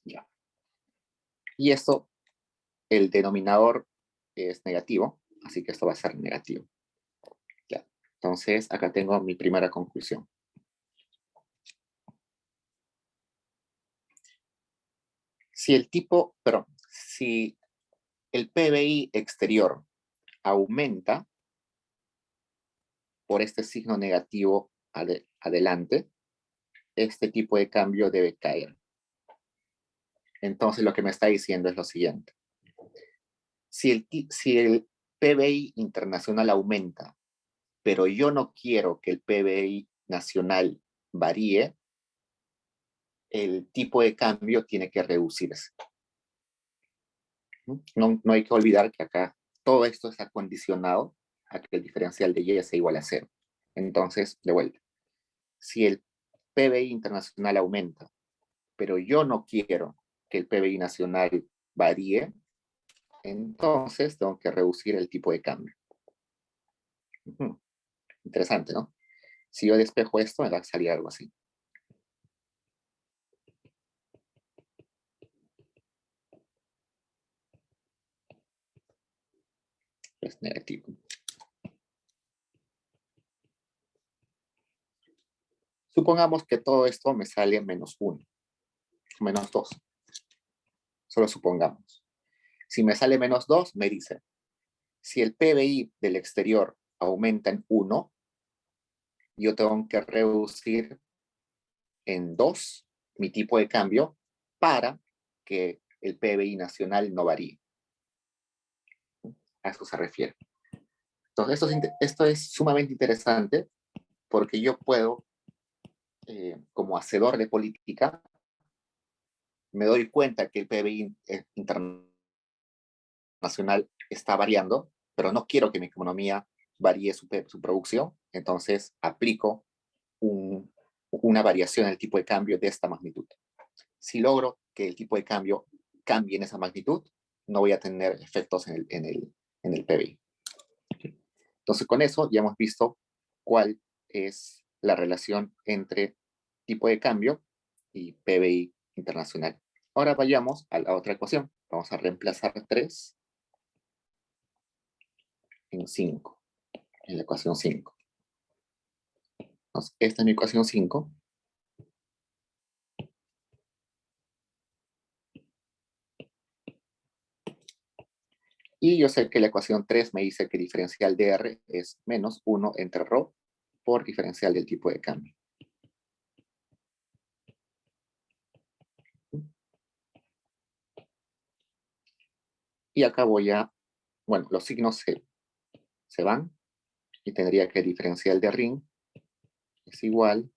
A: Ya. Y esto, el denominador es negativo, así que esto va a ser negativo. Ya. Entonces, acá tengo mi primera conclusión. Si el PBI exterior aumenta por este signo negativo adelante, este tipo de cambio debe caer. Entonces lo que me está diciendo es lo siguiente. si el PBI internacional aumenta, pero yo no quiero que el PBI nacional varíe, el tipo de cambio tiene que reducirse. No hay que olvidar que acá todo esto está condicionado a que el diferencial de Y sea igual a 0. Entonces, de vuelta, si el PBI internacional aumenta, pero yo no quiero que el PBI nacional varíe, entonces tengo que reducir el tipo de cambio. Interesante, ¿no? Si yo despejo esto, me va a salir algo así. Es negativo. Supongamos que todo esto me sale menos 1, menos 2. Solo supongamos. Si me sale menos 2, me dice, si el PBI del exterior aumenta en 1, yo tengo que reducir en 2 mi tipo de cambio para que el PBI nacional no varíe. A eso se refiere. Entonces, esto es sumamente interesante porque yo puedo, como hacedor de política, me doy cuenta que el PBI internacional está variando, pero no quiero que mi economía varíe su producción, entonces aplico una variación en el tipo de cambio de esta magnitud. Si logro que el tipo de cambio cambie en esa magnitud, no voy a tener efectos en el PBI. Entonces, con eso ya hemos visto cuál es la relación entre tipo de cambio y PBI internacional. Ahora vayamos a la otra ecuación. Vamos a reemplazar 3 en 5, en la ecuación 5. Entonces, esta es mi ecuación 5. Y yo sé que la ecuación 3 me dice que el diferencial de R es menos 1 entre ρ por diferencial del tipo de cambio. Y acá voy a, bueno, los signos se van y tendría que el diferencial de RIN es igual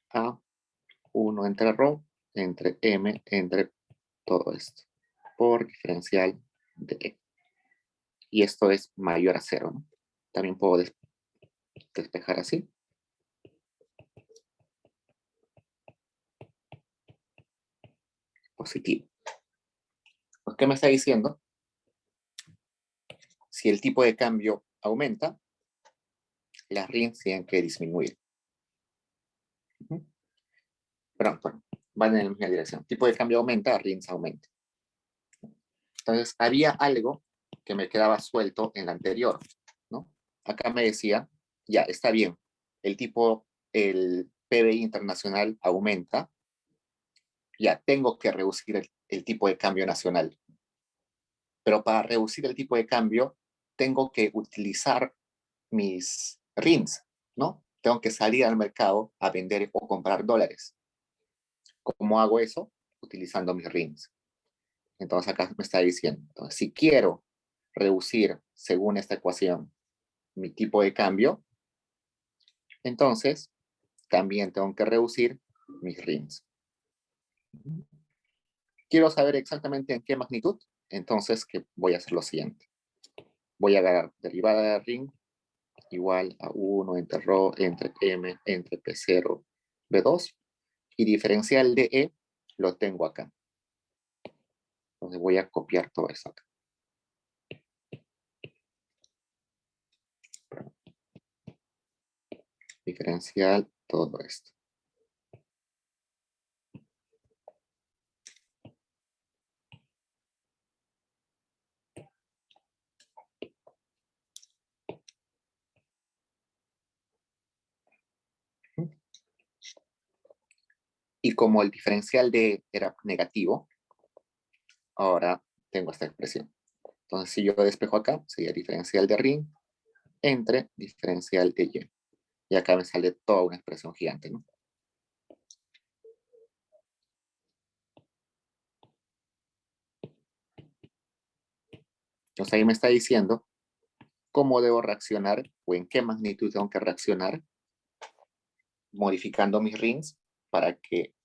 A: a 1 entre ρ entre m entre todo esto por diferencial de E. Y esto es mayor a 0, ¿no? También puedo despejar así. Positivo. Pues, ¿qué me está diciendo? Si el tipo de cambio aumenta, las RINs tienen que disminuir. Perdón, van en la misma dirección. Tipo de cambio aumenta, RINs aumenta. Entonces, había algo que me quedaba suelto en la anterior, ¿no? Acá me decía, ya, está bien, el PBI internacional aumenta, ya, tengo que reducir el tipo de cambio nacional. Pero para reducir el tipo de cambio, tengo que utilizar mis RINs, ¿no? Tengo que salir al mercado a vender o comprar dólares. ¿Cómo hago eso? Utilizando mis RINs. Entonces acá me está diciendo, entonces, si quiero reducir, según esta ecuación, mi tipo de cambio, entonces también tengo que reducir mis RINs. Quiero saber exactamente en qué magnitud, entonces que voy a hacer lo siguiente. Voy a agarrar derivada de RIN igual a 1 entre ρ entre m entre P0 B2 y diferencial de E lo tengo acá. Entonces voy a copiar todo eso acá. Diferencial todo esto. Y como el diferencial de E era negativo, ahora tengo esta expresión. Entonces, si yo despejo acá, sería diferencial de RIN entre diferencial de Y. Y acá me sale toda una expresión gigante, ¿no? Entonces ahí me está diciendo cómo debo reaccionar o en qué magnitud tengo que reaccionar modificando mis RINs para que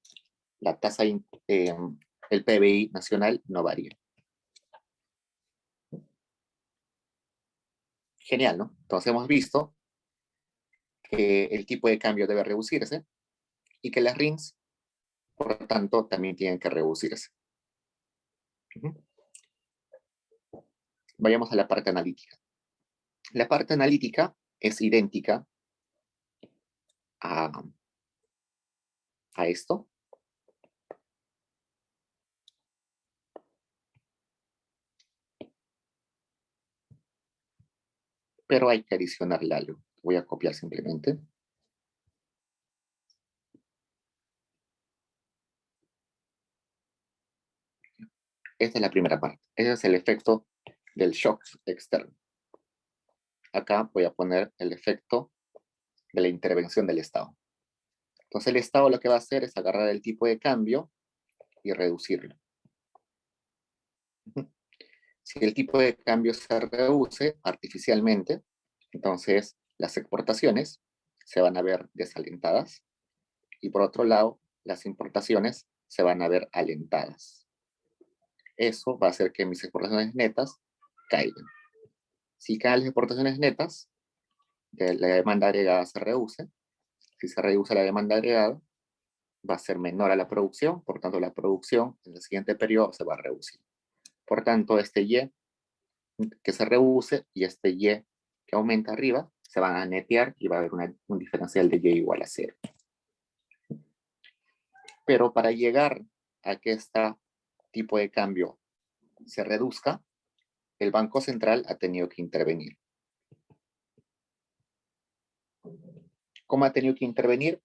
A: la tasa, el PBI nacional no varíe. Genial, ¿no? Entonces hemos visto que el tipo de cambio debe reducirse y que las RINs, por lo tanto, también tienen que reducirse. Vayamos a la parte analítica. La parte analítica es idéntica a esto. Pero hay que adicionarle algo. Voy a copiar simplemente. Esta es la primera parte. Ese es el efecto del shock externo. Acá voy a poner el efecto de la intervención del Estado. Entonces el Estado lo que va a hacer es agarrar el tipo de cambio y reducirlo. Si el tipo de cambio se reduce artificialmente, entonces las exportaciones se van a ver desalentadas y por otro lado, las importaciones se van a ver alentadas. Eso va a hacer que mis exportaciones netas caigan. Si caen las exportaciones netas, la demanda agregada se reduce. Si se reduce la demanda agregada, va a ser menor a la producción, por tanto la producción en el siguiente periodo se va a reducir. Por tanto, este Y que se reduce y este Y que aumenta arriba se van a netear y va a haber un diferencial de Y igual a 0. Pero para llegar a que este tipo de cambio se reduzca, el Banco Central ha tenido que intervenir. ¿Cómo ha tenido que intervenir?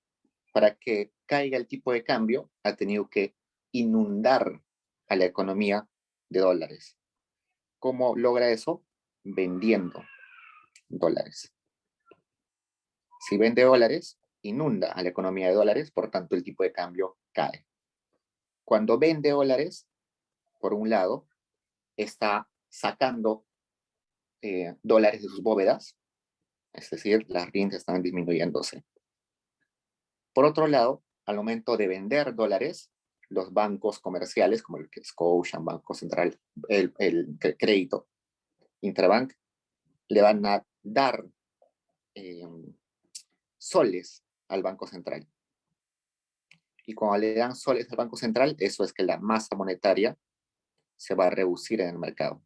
A: Para que caiga el tipo de cambio, ha tenido que inundar a la economía de dólares. ¿Cómo logra eso? Vendiendo dólares. Si vende dólares, inunda a la economía de dólares, por tanto el tipo de cambio cae. Cuando vende dólares, por un lado, está sacando dólares de sus bóvedas, es decir, las RINs están disminuyéndose. Por otro lado, al momento de vender dólares, los bancos comerciales, como el Scotia, Banco Central, el crédito Interbank, le van a dar soles al Banco Central. Y cuando le dan soles al Banco Central, eso es que la masa monetaria se va a reducir en el mercado.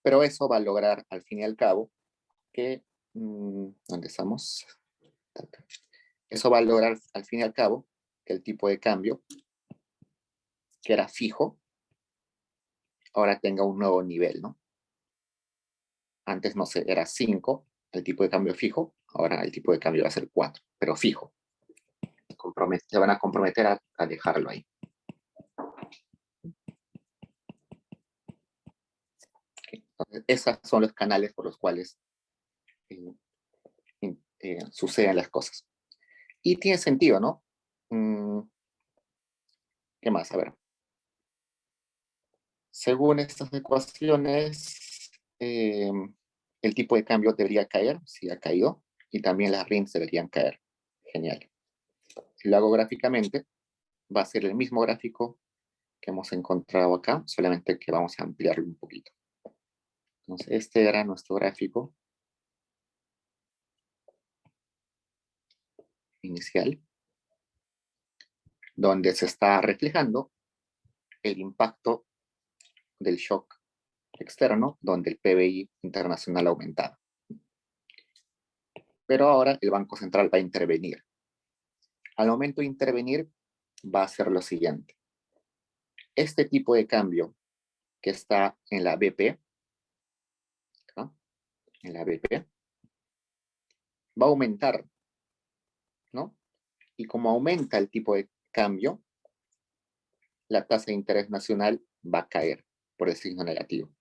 A: Pero eso va a lograr, al fin y al cabo, que... ¿dónde estamos? Eso va a lograr, al fin y al cabo, que el tipo de cambio, que era fijo, ahora tenga un nuevo nivel, ¿no? Antes, no sé, era 5 el tipo de cambio fijo, ahora el tipo de cambio va a ser 4, pero fijo. Se van a comprometer a dejarlo ahí. Entonces, esos son los canales por los cuales suceden las cosas. Y tiene sentido, ¿no? ¿Qué más? A ver. Según estas ecuaciones, el tipo de cambio debería caer, si ha caído, y también las RINs deberían caer. Genial. Si lo hago gráficamente, va a ser el mismo gráfico que hemos encontrado acá, solamente que vamos a ampliarlo un poquito. Entonces, este era nuestro gráfico inicial, donde se está reflejando el impacto del shock externo, donde el PBI internacional aumentaba. Pero ahora el Banco Central va a intervenir. Al momento de intervenir, va a hacer lo siguiente. Este tipo de cambio que está en la BP, ¿no? En la BP, va a aumentar, ¿no? Y como aumenta el tipo de cambio, la tasa de interés nacional va a caer por el signo negativo.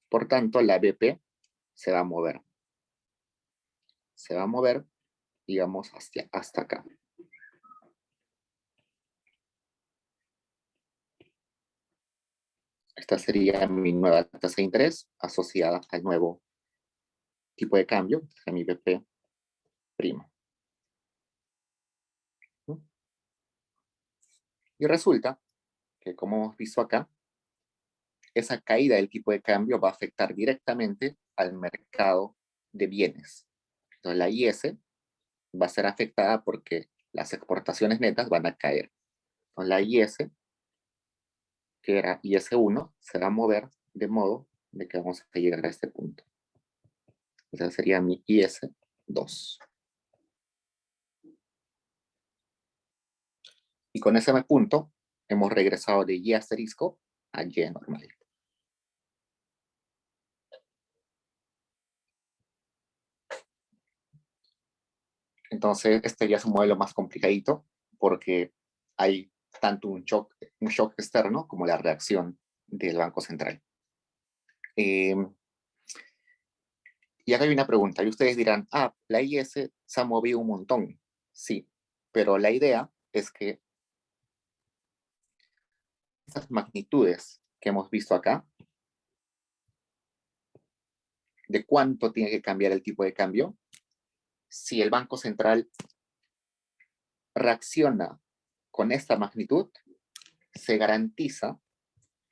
A: Por tanto, la BP se va a mover. Se va a mover, digamos, hasta acá. Esta sería mi nueva tasa de interés asociada al nuevo tipo de cambio, a mi BP prima. Y resulta que, como hemos visto acá, esa caída del tipo de cambio va a afectar directamente al mercado de bienes. Entonces la IS va a ser afectada porque las exportaciones netas van a caer. Entonces la IS, que era IS1, se va a mover de modo de que vamos a llegar a este punto. Esa sería mi IS2. Y con ese punto hemos regresado de Y asterisco a Y normal. Entonces, este ya es un modelo más complicadito porque hay tanto un shock externo como la reacción del Banco Central. Y acá hay una pregunta, y ustedes dirán, la IS se ha movido un montón. Sí, pero la idea es que estas magnitudes que hemos visto acá, de cuánto tiene que cambiar el tipo de cambio, si el Banco Central reacciona con esta magnitud, se garantiza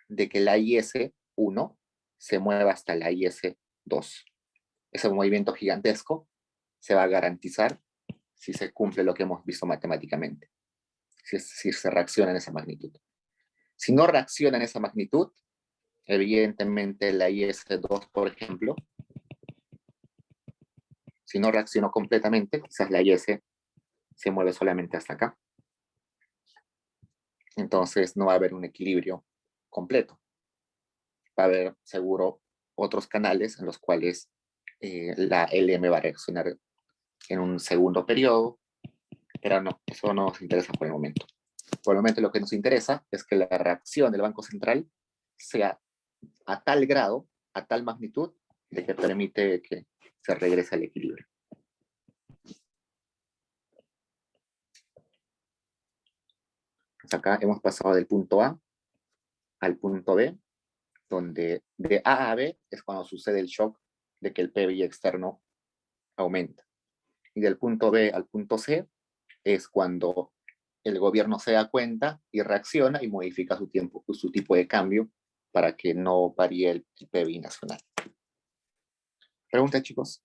A: de que la IS-1 se mueva hasta la IS-2. Ese movimiento gigantesco se va a garantizar si se cumple lo que hemos visto matemáticamente, si se reacciona en esa magnitud. Si no reacciona en esa magnitud, evidentemente la IS-2, por ejemplo, si no reaccionó completamente, quizás la IS se mueve solamente hasta acá. Entonces no va a haber un equilibrio completo. Va a haber seguro otros canales en los cuales la LM va a reaccionar en un segundo periodo, pero no, eso no nos interesa por el momento. Por el momento lo que nos interesa es que la reacción del Banco Central sea a tal grado, a tal magnitud, de que permite que se regrese al equilibrio. Pues acá hemos pasado del punto A al punto B, donde de A a B es cuando sucede el shock de que el PBI externo aumenta. Y del punto B al punto C es cuando el gobierno se da cuenta y reacciona y modifica su tipo de cambio para que no varíe el PBI nacional. ¿Preguntas, chicos?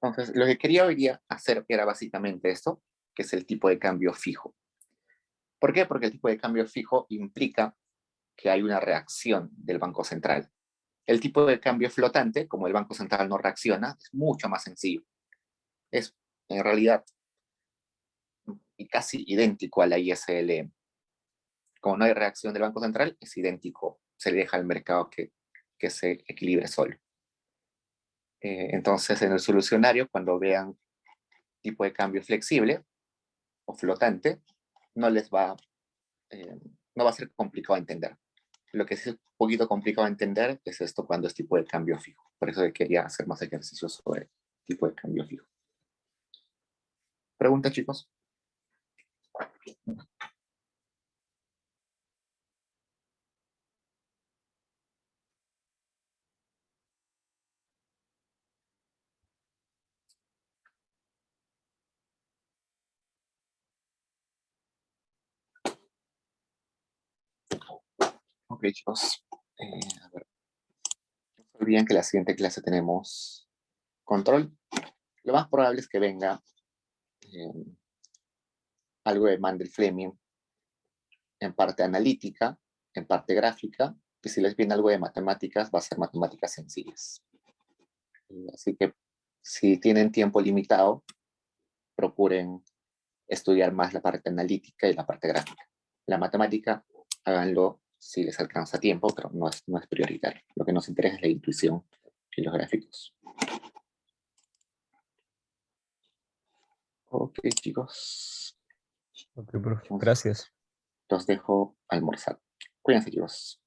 A: Entonces, lo que quería hoy día hacer era básicamente esto, que es el tipo de cambio fijo. ¿Por qué? Porque el tipo de cambio fijo implica que hay una reacción del Banco Central. El tipo de cambio flotante, como el Banco Central no reacciona, es mucho más sencillo. Es en realidad casi idéntico a la ISLM. Como no hay reacción del Banco Central, es idéntico. Se le deja al mercado que se equilibre solo. Entonces, en el solucionario, cuando vean tipo de cambio flexible o flotante, no les va, no va a ser complicado entender. Lo que sí es un poquito complicado entender es esto cuando es tipo de cambio fijo. Por eso quería hacer más ejercicios sobre tipo de cambio fijo. ¿Preguntas, chicos? Ok, chicos. A ver. No se olviden que la siguiente clase tenemos control. Lo más probable es que venga algo de Mandel-Fleming en parte analítica, en parte gráfica, y si les viene algo de matemáticas, va a ser matemáticas sencillas. Así que si tienen tiempo limitado, procuren estudiar más la parte analítica y la parte gráfica. La matemática, háganlo si les alcanza tiempo, pero no es prioritario. Lo que nos interesa es la intuición y los gráficos. Ok, chicos.
B: Ok, profe. Gracias.
A: Los dejo almorzar. Cuídense, chicos.